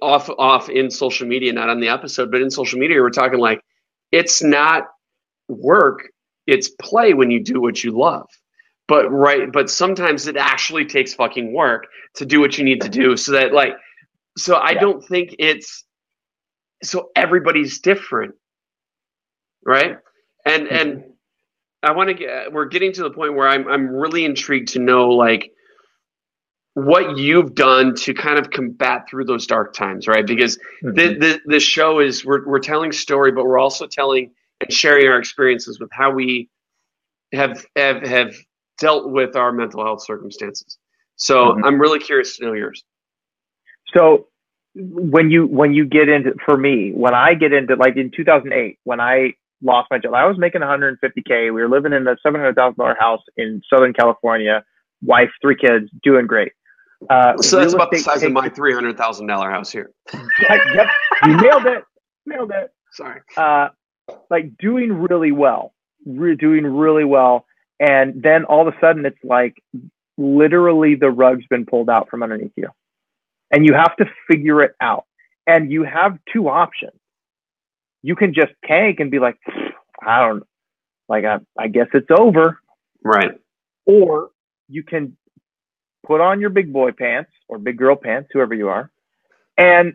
off in social media, not on the episode, but in social media, we're talking like it's not work, it's play when you do what you love. But sometimes it actually takes fucking work to do what you need to do. So that like, so I don't think it's so everybody's different, right? And I want to get, we're getting to the point where I'm really intrigued to know like what you've done to kind of combat through those dark times, right? Because the show is we're telling story, but we're also telling and sharing our experiences with how we have dealt with our mental health circumstances. So I'm really curious to know yours. So when you get into, for me, when I get into like in 2008, when I lost my job, I was making $150K. We were living in a $700,000 house in Southern California, wife, 3 kids, doing great. So that's about the size of my $300,000 house here. Yep, you nailed it. Sorry. Like doing really well, and then all of a sudden it's like literally the rug's been pulled out from underneath you, and you have to figure it out. And you have 2 options. You can just tank and be like, I guess it's over, right? Or you can put on your big boy pants or big girl pants, whoever you are, and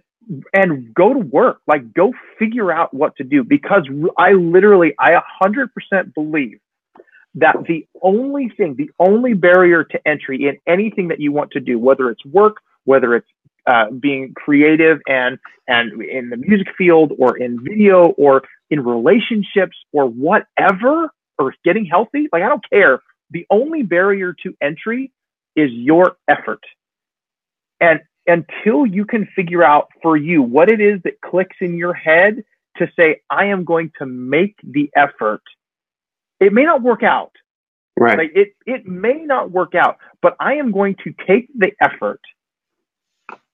go to work, like go figure out what to do. Because I 100% believe that the only barrier to entry in anything that you want to do, whether it's work, whether it's being creative and in the music field or in video or in relationships or whatever, or getting healthy, like I don't care. The only barrier to entry is your effort. And until you can figure out for you what it is that clicks in your head to say, I am going to make the effort, it may not work out. Right. Like it may not work out, but I am going to take the effort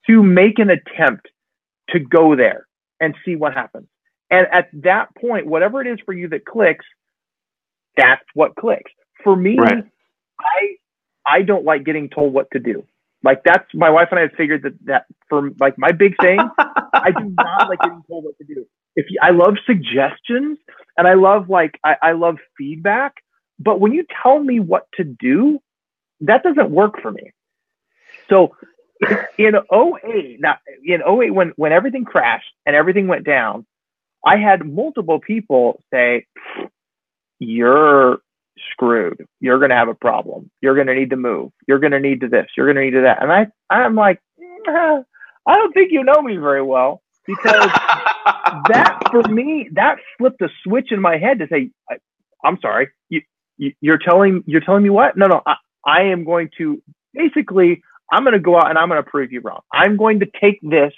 to make an attempt to go there and see what happens. And at that point, whatever it is for you that clicks, that's what clicks. For me, right. I don't like getting told what to do. Like that's, my wife and I have figured that for like my big thing, I do not like getting told what to do. I love suggestions and I love I love feedback, but when you tell me what to do, that doesn't work for me. So in 08, when everything crashed and everything went down, I had multiple people say, you're screwed. You're going to have a problem. You're going to need to move. You're going to need to this. You're going to need to that. And I'm like, I don't think you know me very well, because that for me, that flipped a switch in my head to say, I'm sorry. You're telling me what? No. I am going to basically, I'm going to go out and I'm going to prove you wrong. I'm going to take this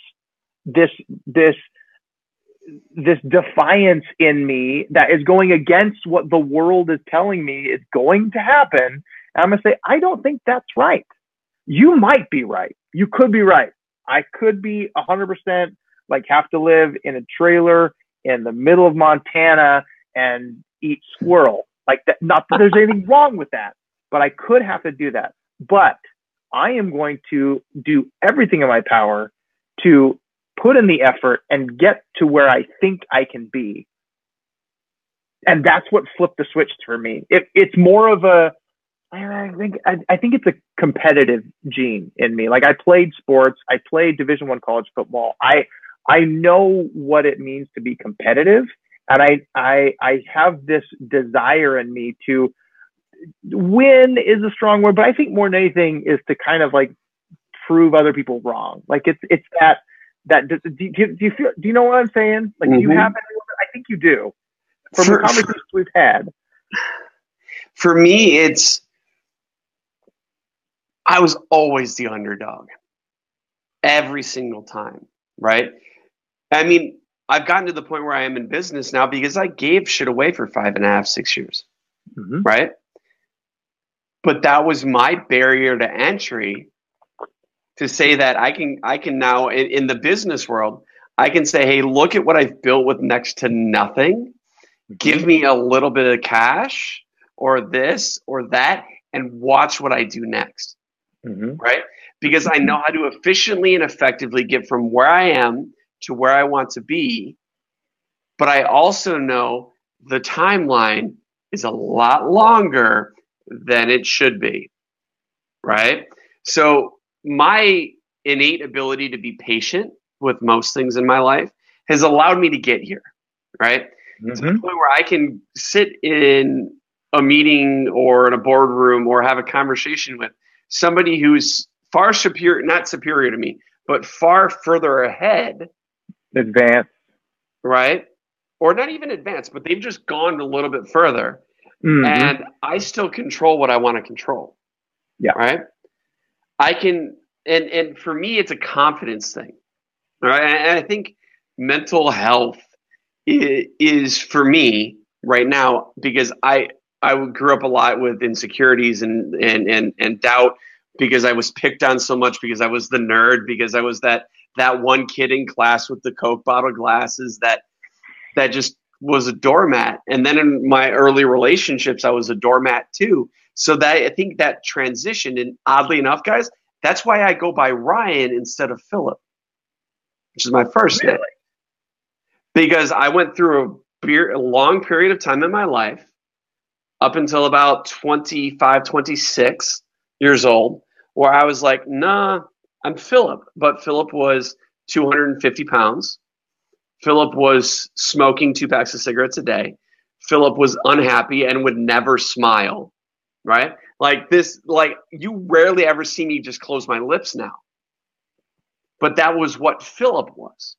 defiance in me that is going against what the world is telling me is going to happen. And I'm going to say, I don't think that's right. You might be right. You could be right. I could be 100% like have to live in a trailer in the middle of Montana and eat squirrel. Like that, not that there's anything wrong with that, but I could have to do that. But I am going to do everything in my power to put in the effort and get to where I think I can be. And that's what flipped the switch for me. It's more of a, I think it's a competitive gene in me. Like I played sports, I played Division I college football. I know what it means to be competitive. And I have this desire in me to win is a strong word, but I think more than anything is to kind of like prove other people wrong. Like it's that do you know what I'm saying? Like, do you have anyone? I think you do. From the conversations we've had. For me, I was always the underdog. Every single time, right? I mean, I've gotten to the point where I am in business now because I gave shit away for 5.5, 6 years, right? But that was my barrier to entry to say that I can now in the business world, I can say, hey, look at what I've built with next to nothing. Give me a little bit of cash or this or that and watch what I do next. Right? because I know how to efficiently and effectively get from where I am to where I want to be. But I also know the timeline is a lot longer than it should be, right? So my innate ability to be patient with most things in my life has allowed me to get here, right? To the point where I can sit in a meeting or in a boardroom or have a conversation with somebody who's far superior, not superior to me, but far further ahead. Advanced. Right? Or not even advanced, but they've just gone a little bit further. And I still control what I want to control. Yeah. Right? I can, and for me, it's a confidence thing. All right. And I think mental health is for me right now, because I grew up a lot with insecurities and doubt, because I was picked on so much, because I was the nerd, because I was that one kid in class with the Coke bottle glasses that just was a doormat. And then in my early relationships, I was a doormat too. So that I think that transition, and oddly enough, guys, that's why I go by Ryan instead of Philip, which is my first name. Because I went through a long period of time in my life, up until about 25, 26 years old, where I was like, nah, I'm Philip. But Philip was 250 pounds. Philip was smoking 2 packs of cigarettes a day. Philip was unhappy and would never smile, right? Like this, like you rarely ever see me just close my lips now. But that was what Philip was,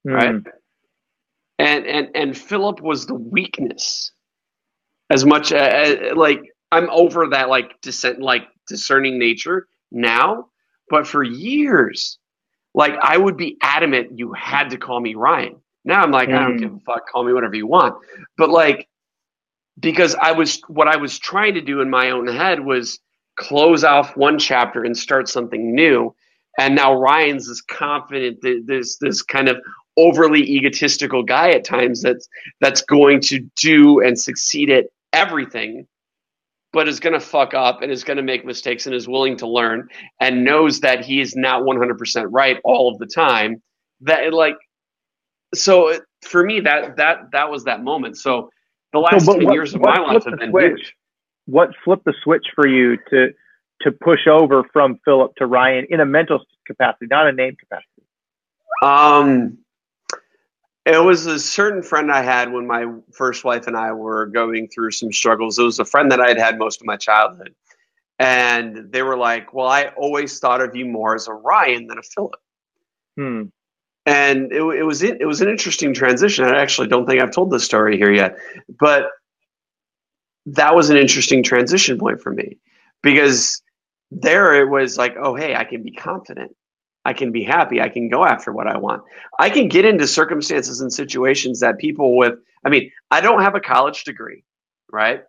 right? And Philip was the weakness. As much as like I'm over that like discerning nature now, but for years, like I would be adamant you had to call me Ryan. Now I'm like, I don't give a fuck, call me whatever you want. But like, because what I was trying to do in my own head was close off one chapter and start something new. And now Ryan's this confident, this kind of overly egotistical guy at times that's going to do and succeed at everything, but is going to fuck up and is going to make mistakes and is willing to learn and knows that he is not 100% right all of the time. That like, so for me, that was that moment. So the last 10 years of my life have been huge. What flipped the switch for you to push over from Philip to Ryan in a mental capacity, not a name capacity? It was a certain friend I had when my first wife and I were going through some struggles. It was a friend that I had most of my childhood. And they were like, well, I always thought of you more as a Ryan than a Philip. And it was an interesting transition. I actually don't think I've told this story here yet. But that was an interesting transition point for me. Because there it was like, oh, hey, I can be confident. I can be happy. I can go after what I want. I can get into circumstances and situations that people with, I mean, I don't have a college degree, right?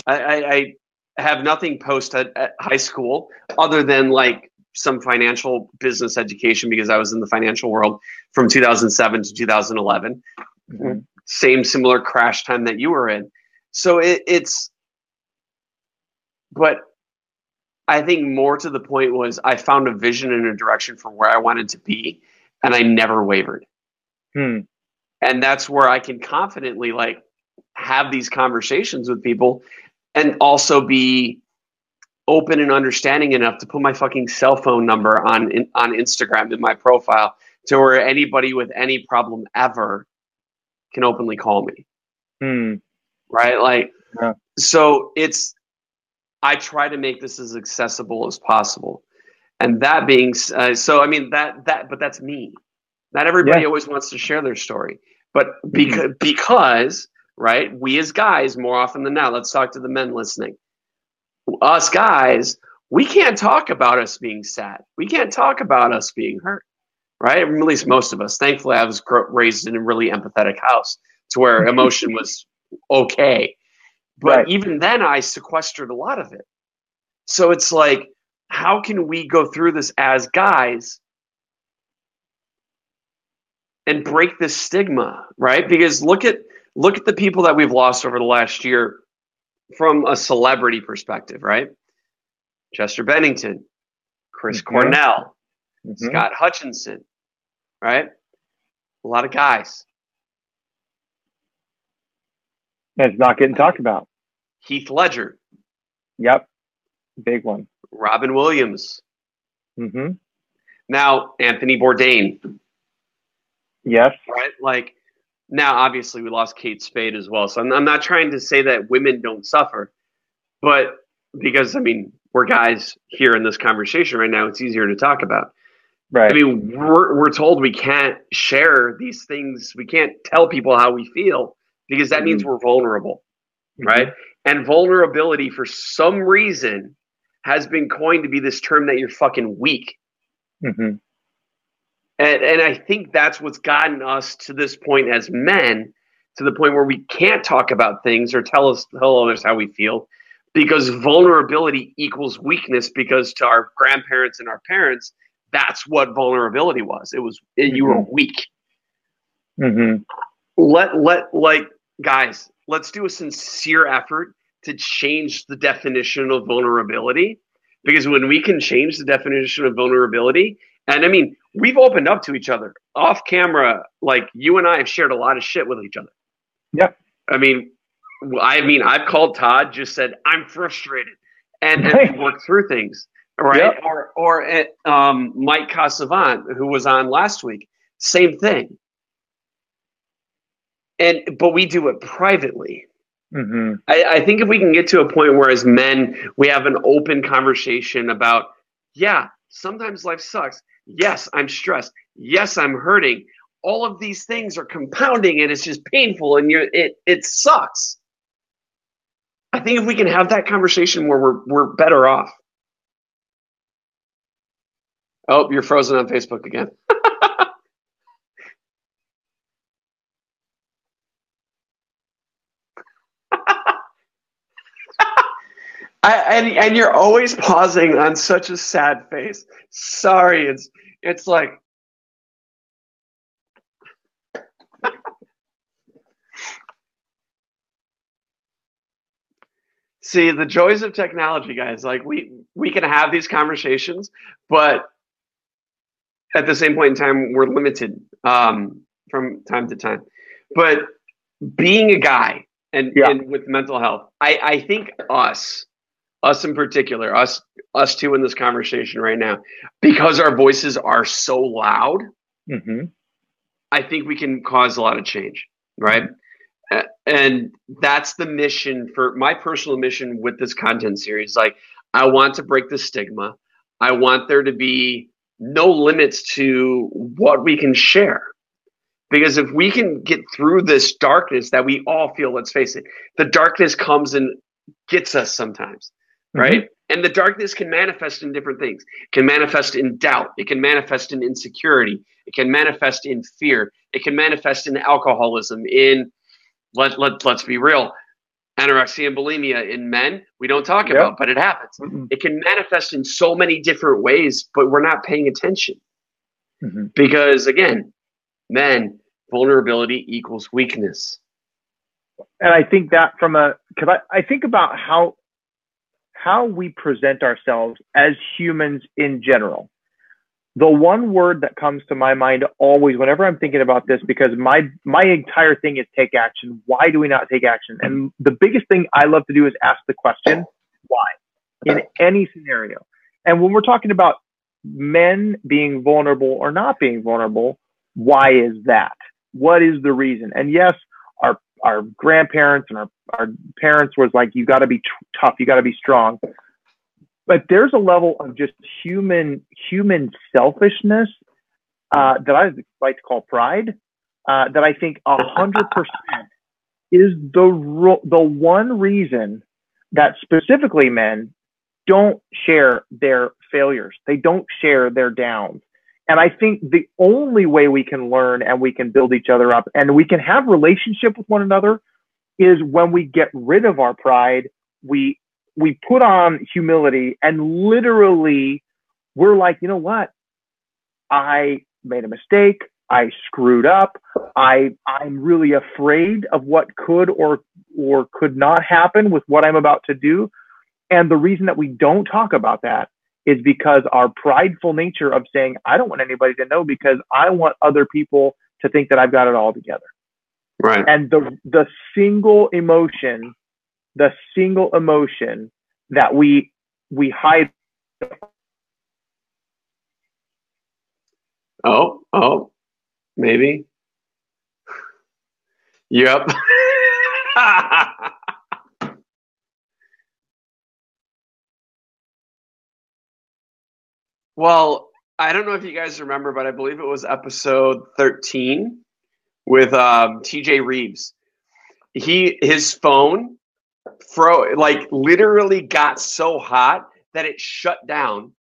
I have nothing post at high school other than like some financial business education, because I was in the financial world from 2007 to 2011. Same similar crash time that you were in. So but I think more to the point was I found a vision and a direction for where I wanted to be, and I never wavered. And that's where I can confidently like have these conversations with people and also be open and understanding enough to put my fucking cell phone number on Instagram in my profile to where anybody with any problem ever can openly call me. Right? Like, so I try to make this as accessible as possible. And that being, so I mean but that's me. Not everybody always wants to share their story, but because, right, we as guys more often than not, let's talk to the men listening. Us guys, we can't talk about us being sad. We can't talk about us being hurt, right? At least most of us. Thankfully, I was raised in a really empathetic house to where emotion was okay. But even then, I sequestered a lot of it. So it's like, how can we go through this as guys and break this stigma, right? Because look at the people that we've lost over the last year from a celebrity perspective, right? Chester Bennington, Chris Cornell, Scott Hutchinson, right? A lot of guys. And it's not getting talked about. Heath Ledger. Yep. Big one. Robin Williams. Now, Anthony Bourdain. Yes. Right? Like, now, obviously, we lost Kate Spade as well. So I'm not trying to say that women don't suffer. But because, I mean, we're guys here in this conversation right now, it's easier to talk about. Right. I mean, we're told we can't share these things. We can't tell people how we feel because that means we're vulnerable, right? And vulnerability, for some reason, has been coined to be this term that you're fucking weak. And I think that's what's gotten us to this point as men, to the point where we can't talk about things or tell others how we feel, because vulnerability equals weakness. Because to our grandparents and our parents, that's what vulnerability was. You were weak. Guys, let's do a sincere effort to change the definition of vulnerability, because when we can change the definition of vulnerability, and I mean, we've opened up to each other off camera. Like, you and I have shared a lot of shit with each other. Yep. I mean, I've called Todd, just said, I'm frustrated, and worked through things. Right. Yep. Or Mike Casavant, who was on last week, same thing. But we do it privately. I think if we can get to a point where, as men, we have an open conversation about, yeah, sometimes life sucks. Yes, I'm stressed. Yes, I'm hurting. All of these things are compounding, and it's just painful, and it sucks. I think if we can have that conversation, where we're better off. Oh, you're frozen on Facebook again. And you're always pausing on such a sad face. Sorry, it's like. See, the joys of technology, guys. Like, we can have these conversations, but at the same point in time, we're limited from time to time. But being a guy and with mental health, I think us in particular, us two in this conversation right now, because our voices are so loud, I think we can cause a lot of change, right? And that's the mission, for my personal mission with this content series. Like, I want to break the stigma. I want there to be no limits to what we can share. Because if we can get through this darkness that we all feel, let's face it, the darkness comes and gets us sometimes, right? And the darkness can manifest in different things. It can manifest in doubt. It can manifest in insecurity. It can manifest in fear. It can manifest in alcoholism, in, let's be real, anorexia and bulimia in men, we don't talk about, but it happens. It can manifest in so many different ways, but we're not paying attention. Because, again, men, vulnerability equals weakness. And I think that because I think about how we present ourselves as humans in general. The one word that comes to my mind always, whenever I'm thinking about this, because my entire thing is take action. Why do we not take action? And the biggest thing I love to do is ask the question, why? In any scenario. And when we're talking about men being vulnerable or not being vulnerable, why is that? What is the reason? And yes, our grandparents and our parents was like, you got to be tough, you got to be strong. But there's a level of just human selfishness that I like to call pride, that I think 100% is the one reason that specifically men don't share their failures. They don't share their downs. And I think the only way we can learn and we can build each other up and we can have relationship with one another is when we get rid of our pride. We put on humility, and literally we're like, you know what? I made a mistake. I screwed up. I'm really afraid of what could or could not happen with what I'm about to do. And the reason that we don't talk about that is because our prideful nature of saying, I don't want anybody to know because I want other people to think that I've got it all together. Right. And the single emotion that we hide. Oh, maybe. Yep. Well, I don't know if you guys remember, but I believe it was episode 13 with TJ Reeves. His phone literally got so hot that it shut down.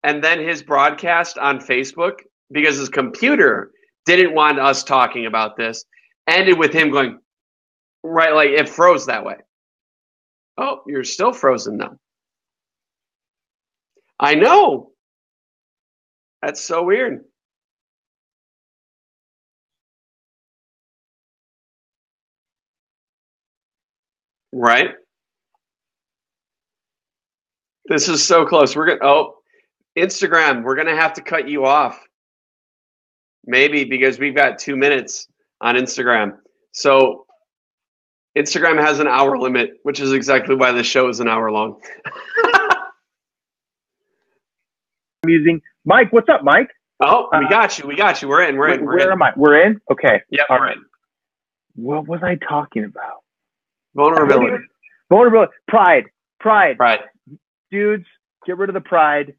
And then his broadcast on Facebook, because his computer didn't want us talking about this, ended with him going, right, like it froze that way. Oh, you're still frozen though. I know. That's so weird. Right? This is so close. Instagram, we're going to have to cut you off. Maybe because we've got 2 minutes on Instagram. So Instagram has an hour limit, which is exactly why the show is an hour long. I'm using Mike. What's up, Mike? Oh, we got you. We're in. Where am I? We're in? Okay. Yep, all right. What was I talking about? Vulnerability. Pride. Right. Dudes, get rid of the pride.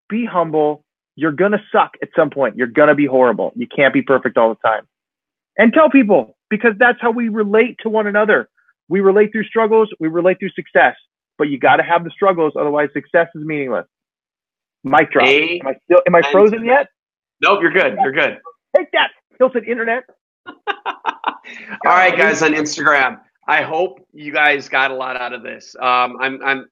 Be humble. You're going to suck at some point. You're going to be horrible. You can't be perfect all the time. And tell people, because that's how we relate to one another. We relate through struggles. We relate through success. But you got to have the struggles. Otherwise, success is meaningless. Mic drop. Am I frozen yet? Nope, you're good. You're good. Take that, Hilton Internet. All right, guys on Instagram. I hope you guys got a lot out of this. I'm going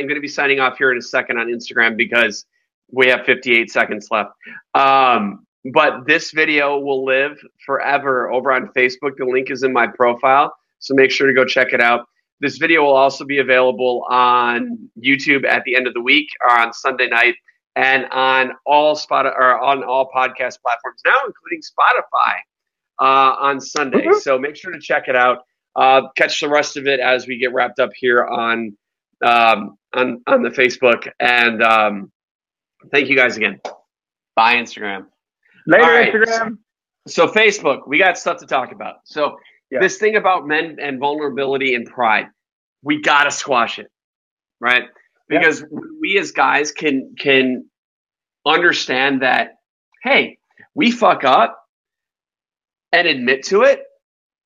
to be signing off here in a second on Instagram because we have 58 seconds left. But this video will live forever over on Facebook. The link is in my profile, so make sure to go check it out. This video will also be available on YouTube at the end of the week or on Sunday night, and on all podcast platforms now, including Spotify, on Sunday. Mm-hmm. So make sure to check it out. Catch the rest of it as we get wrapped up here on the Facebook. And thank you guys again. Bye, Instagram. Later, right. Instagram. So Facebook, we got stuff to talk about. So this thing about men and vulnerability and pride, we got to squash it, right? Because we as guys can understand that, hey, we fuck up and admit to it.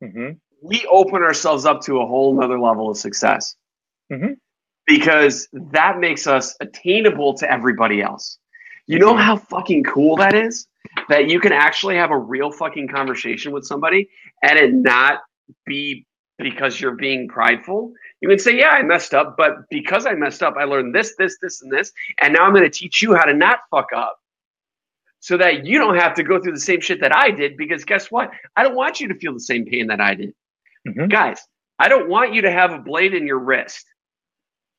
Mm-hmm. We open ourselves up to a whole nother level of success. Mm-hmm. Because that makes us attainable to everybody else. You know how fucking cool that is? That you can actually have a real fucking conversation with somebody and it not be because you're being prideful. You can say, yeah, I messed up, but because I messed up, I learned this, and this, and now I'm going to teach you how to not fuck up so that you don't have to go through the same shit that I did, because guess what? I don't want you to feel the same pain that I did. Mm-hmm. Guys, I don't want you to have a blade in your wrist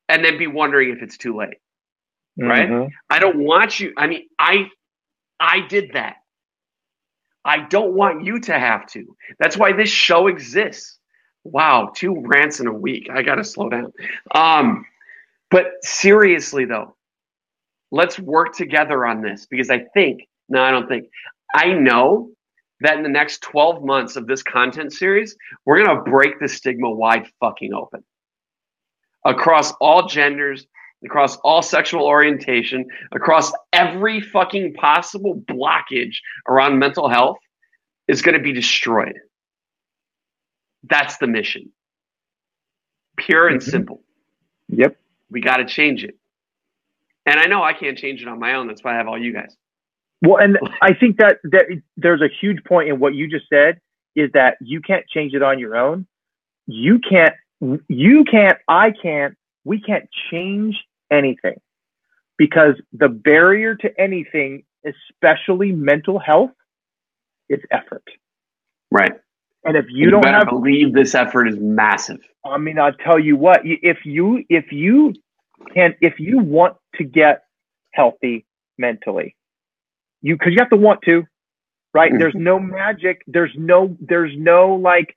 and then be wondering if it's too late, right? Mm-hmm. I don't want you. I mean, I did that. I don't want you to have to. That's why this show exists. Wow, 2 rants in a week. I got to slow down. But seriously, though, let's work together on this, because I know that in the next 12 months of this content series, we're going to break the stigma wide fucking open. Across all genders, across all sexual orientation, across every fucking possible blockage around mental health is going to be destroyed. That's the mission. Pure and simple. Yep. We got to change it. And I know I can't change it on my own. That's why I have all you guys. Well, and I think that there's a huge point in what you just said, is that you can't change it on your own. You can't, I can't, we can't change anything, because the barrier to anything, especially mental health, is effort. Right. And if you don't believe this effort is massive. I mean, I'll tell you what, if you want to get healthy mentally. Because you have to want to, right? There's no magic. There's no like,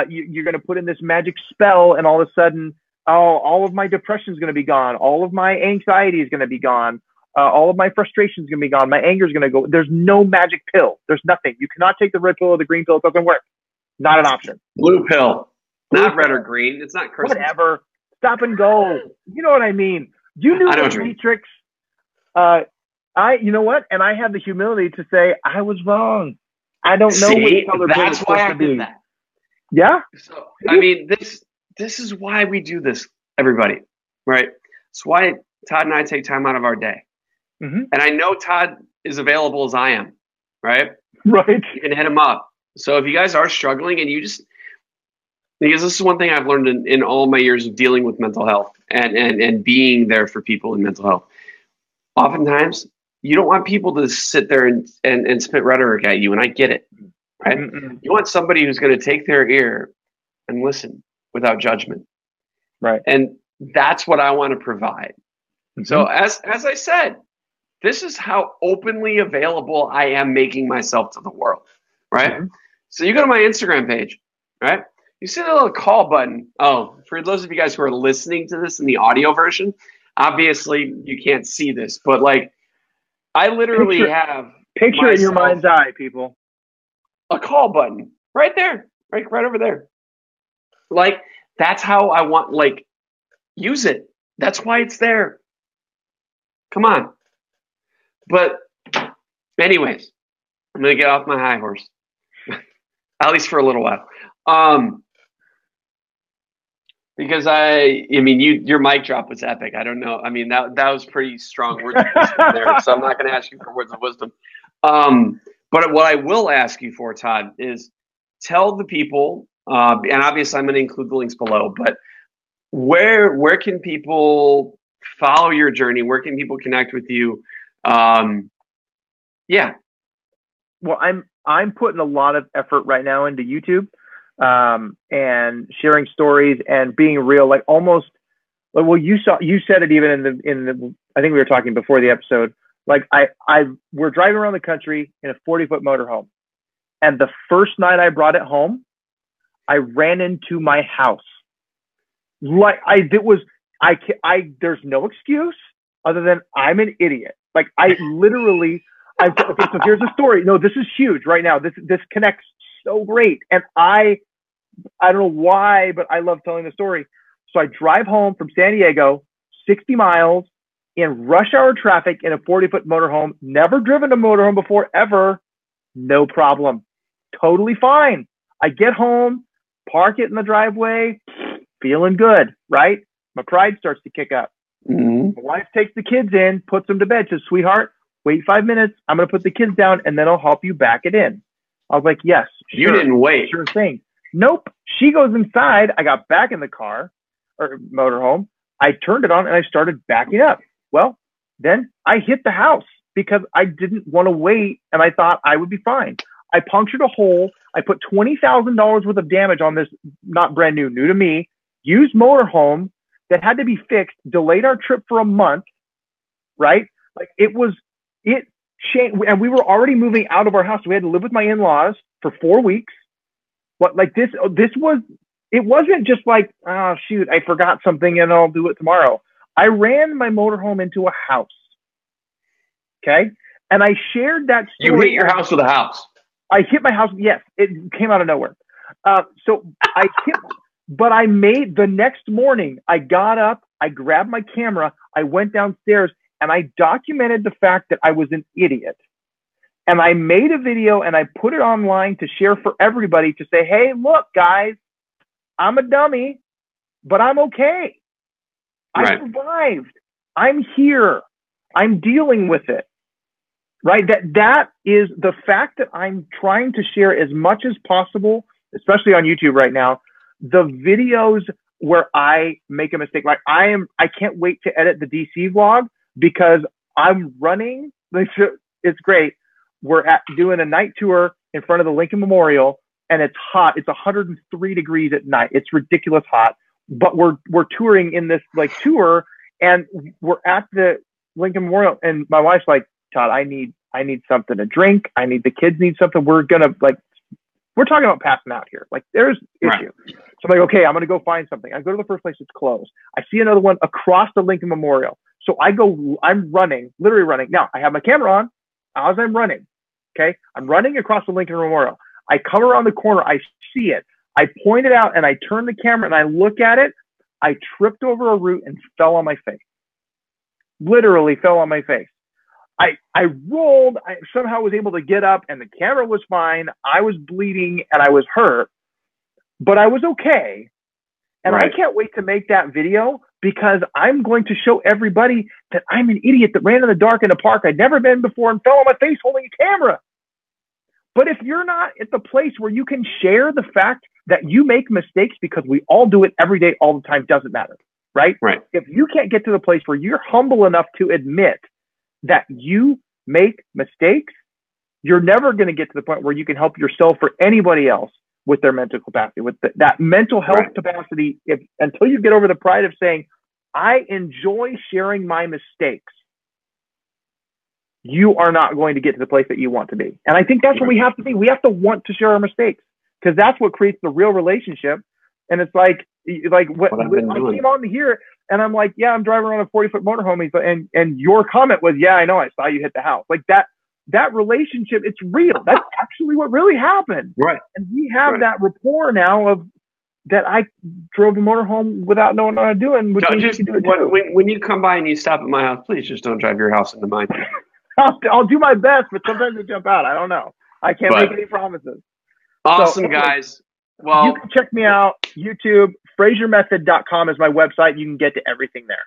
you're going to put in this magic spell and all of a sudden, all of my depression is going to be gone. All of my anxiety is going to be gone. All of my frustration is going to be gone. My anger is going to go. There's no magic pill. There's nothing. You cannot take the red pill or the green pill. It doesn't work. Not an option. Blue pill. Not red or green. It's not Christmas. Whatever. Stop and go. You know what I mean? You knew the Matrix. You know what? And I had the humility to say I was wrong. I don't know which color pill that's why I did that. Yeah. So I mean, this is why we do this, everybody. Right? It's why Todd and I take time out of our day. And I know Todd is available as I am. Right? Right. You can hit him up. So if you guys are struggling and you just, because this is one thing I've learned in all my years of dealing with mental health and being there for people in mental health. Oftentimes, you don't want people to sit there and spit rhetoric at you, and I get it. Right? You want somebody who's going to take their ear and listen without judgment. Right. And that's what I want to provide. So as I said, this is how openly available I am making myself to the world. Right? So you go to my Instagram page, right? You see the little call button. Oh, for those of you guys who are listening to this in the audio version, obviously you can't see this, but like I literally have picture in your mind's eye, people. A call button right there, right over there. Like that's how I want. Like use it. That's why it's there. Come on. But anyways, I'm gonna get off my high horse. At least for a little while. Because I mean, your mic drop was epic. I don't know. I mean, that was pretty strong words of wisdom there. So I'm not going to ask you for words of wisdom. But what I will ask you for, Todd, is tell the people, and obviously I'm going to include the links below, but where can people follow your journey? Where can people connect with you? Yeah. Well, I'm putting a lot of effort right now into YouTube, and sharing stories and being real, like almost, well, you said it even in the, I think we were talking before the episode, like we're driving around the country in a 40-foot motorhome. And the first night I brought it home, I ran into my house. Like there's no excuse other than I'm an idiot. Like I literally, okay, so here's the story. No, this is huge right now. This connects so great. And I don't know why, but I love telling the story. So I drive home from San Diego, 60 miles in rush hour traffic in a 40-foot motorhome. Never driven a motorhome before, ever. No problem. Totally fine. I get home, park it in the driveway, feeling good, right? My pride starts to kick up. My wife takes the kids in, puts them to bed, says, sweetheart, wait 5 minutes. I'm going to put the kids down and then I'll help you back it in. I was like, yes. Sure, you didn't wait. Sure thing. Nope. She goes inside. I got back in the car or motorhome. I turned it on and I started backing up. Well, then I hit the house because I didn't want to wait and I thought I would be fine. I punctured a hole. I put $20,000 worth of damage on this, not brand new, new to me, used motorhome that had to be fixed, delayed our trip for a month, right? Like it changed, and we were already moving out of our house. We had to live with my in-laws for 4 weeks. But like it wasn't just like, oh shoot, I forgot something and I'll do it tomorrow. I ran my motorhome into a house. Okay. And I shared that story. You hit your house with a house. I hit my house. Yes. It came out of nowhere. But I made the next morning, I got up, I grabbed my camera, I went downstairs and I documented the fact that I was an idiot. And I made a video and I put it online to share for everybody to say, hey, look, guys, I'm a dummy, but I'm okay. I survived. I'm here. I'm dealing with it. Right? That is the fact that I'm trying to share as much as possible, especially on YouTube right now, the videos where I make a mistake. Like I can't wait to edit the DC vlog because I'm running. It's great. We're doing a night tour in front of the Lincoln Memorial and it's hot. It's 103 degrees at night. It's ridiculous hot, but we're touring in this like tour and we're at the Lincoln Memorial, and my wife's like, Todd, I need something to drink. The kids need something. We're talking about passing out here. Like, there's issue. Right. So I'm like, okay, I'm going to go find something. I go to the first place, it's closed. I see another one across the Lincoln Memorial. So I'm running, literally running. Now, I have my camera on as I'm running. Okay. I'm running across the Lincoln Memorial. I come around the corner. I see it. I point it out and I turn the camera and I look at it. I tripped over a root and fell on my face. Literally fell on my face. I rolled. I somehow was able to get up and the camera was fine. I was bleeding and I was hurt, but I was okay. And I can't wait to make that video because I'm going to show everybody that I'm an idiot that ran in the dark in a park I'd never been before and fell on my face holding a camera. But if you're not at the place where you can share the fact that you make mistakes, because we all do it every day, all the time, doesn't matter, right? If you can't get to the place where you're humble enough to admit that you make mistakes, you're never going to get to the point where you can help yourself or anybody else with their mental capacity, with that mental health capacity. Until you get over the pride of saying, I enjoy sharing my mistakes, you are not going to get to the place that you want to be. And I think that's what we have to be. We have to want to share our mistakes because that's what creates the real relationship. And it's like what I came on here and I'm like, yeah, I'm driving around a 40-foot motorhome. And your comment was, yeah, I know. I saw you hit the house. Like that relationship, it's real. That's actually what really happened. Right. And we have that rapport now of that I drove the motorhome without knowing what I'm doing. When you come by and you stop at my house, please just don't drive your house into mine. I'll do my best, but sometimes they jump out. I don't know. I can't make any promises. Awesome, guys. Well, you can check me out. YouTube, FrazierMethod.com is my website. You can get to everything there.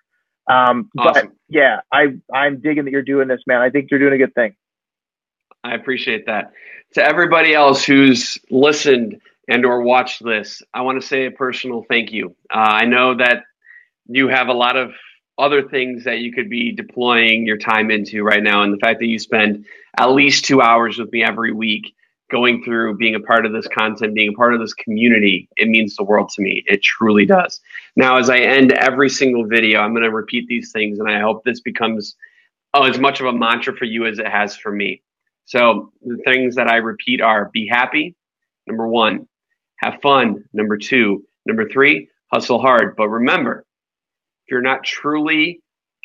Awesome. But yeah, I'm digging that you're doing this, man. I think you're doing a good thing. I appreciate that. To everybody else who's listened and or watched this, I want to say a personal thank you. I know that you have a lot of other things that you could be deploying your time into right now. And the fact that you spend at least 2 hours with me every week going through being a part of this content, being a part of this community, it means the world to me. It truly does. Now, as I end every single video, I'm going to repeat these things, and I hope this becomes as much of a mantra for you as it has for me. So the things that I repeat are: be happy, number 1, have fun, number 2, number 3, hustle hard. But remember, if you're not truly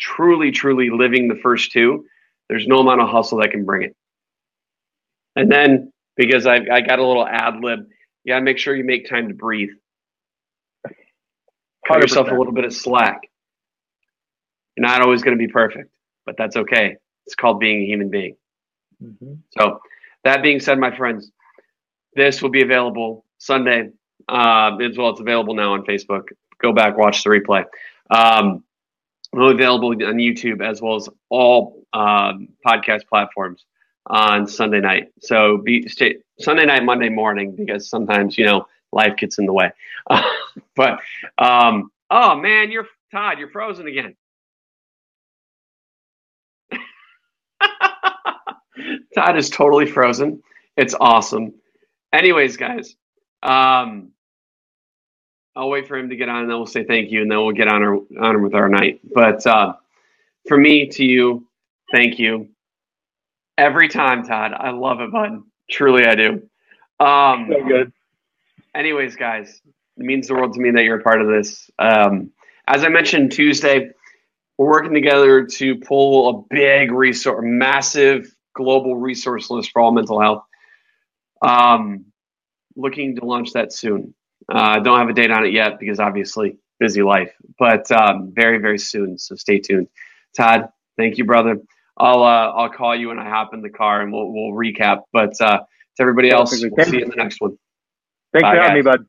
living the first 2, there's no amount of hustle that can bring it. And then, because I got a little ad lib, you gotta make sure you make time to breathe. Cut yourself a little bit of slack. You're not always going to be perfect, but that's okay. It's called being a human being. Mm-hmm. So that being said, my friends, this will be available Sunday as well. It's available now on Facebook. Go back, watch the replay. Will be available on YouTube as well as all podcast platforms on Sunday night. So stay Sunday night, Monday morning, because sometimes, life gets in the way. But, oh man, Todd, you're frozen again. Todd is totally frozen. It's awesome. Anyways, guys, I'll wait for him to get on and then we'll say thank you and then we'll get on with our night. But for me, to you, thank you. Every time, Todd. I love it, bud. Truly, I do. So good. Anyways, guys, it means the world to me that you're a part of this. As I mentioned Tuesday, we're working together to pull a big resource, massive global resource list for all mental health. Looking to launch that soon. Don't have a date on it yet because obviously busy life, but very, very soon. So stay tuned. Todd, thank you, brother. I'll call you when I hop in the car and we'll recap. But to everybody else, we'll see you in the next one. Thanks for having me, bud.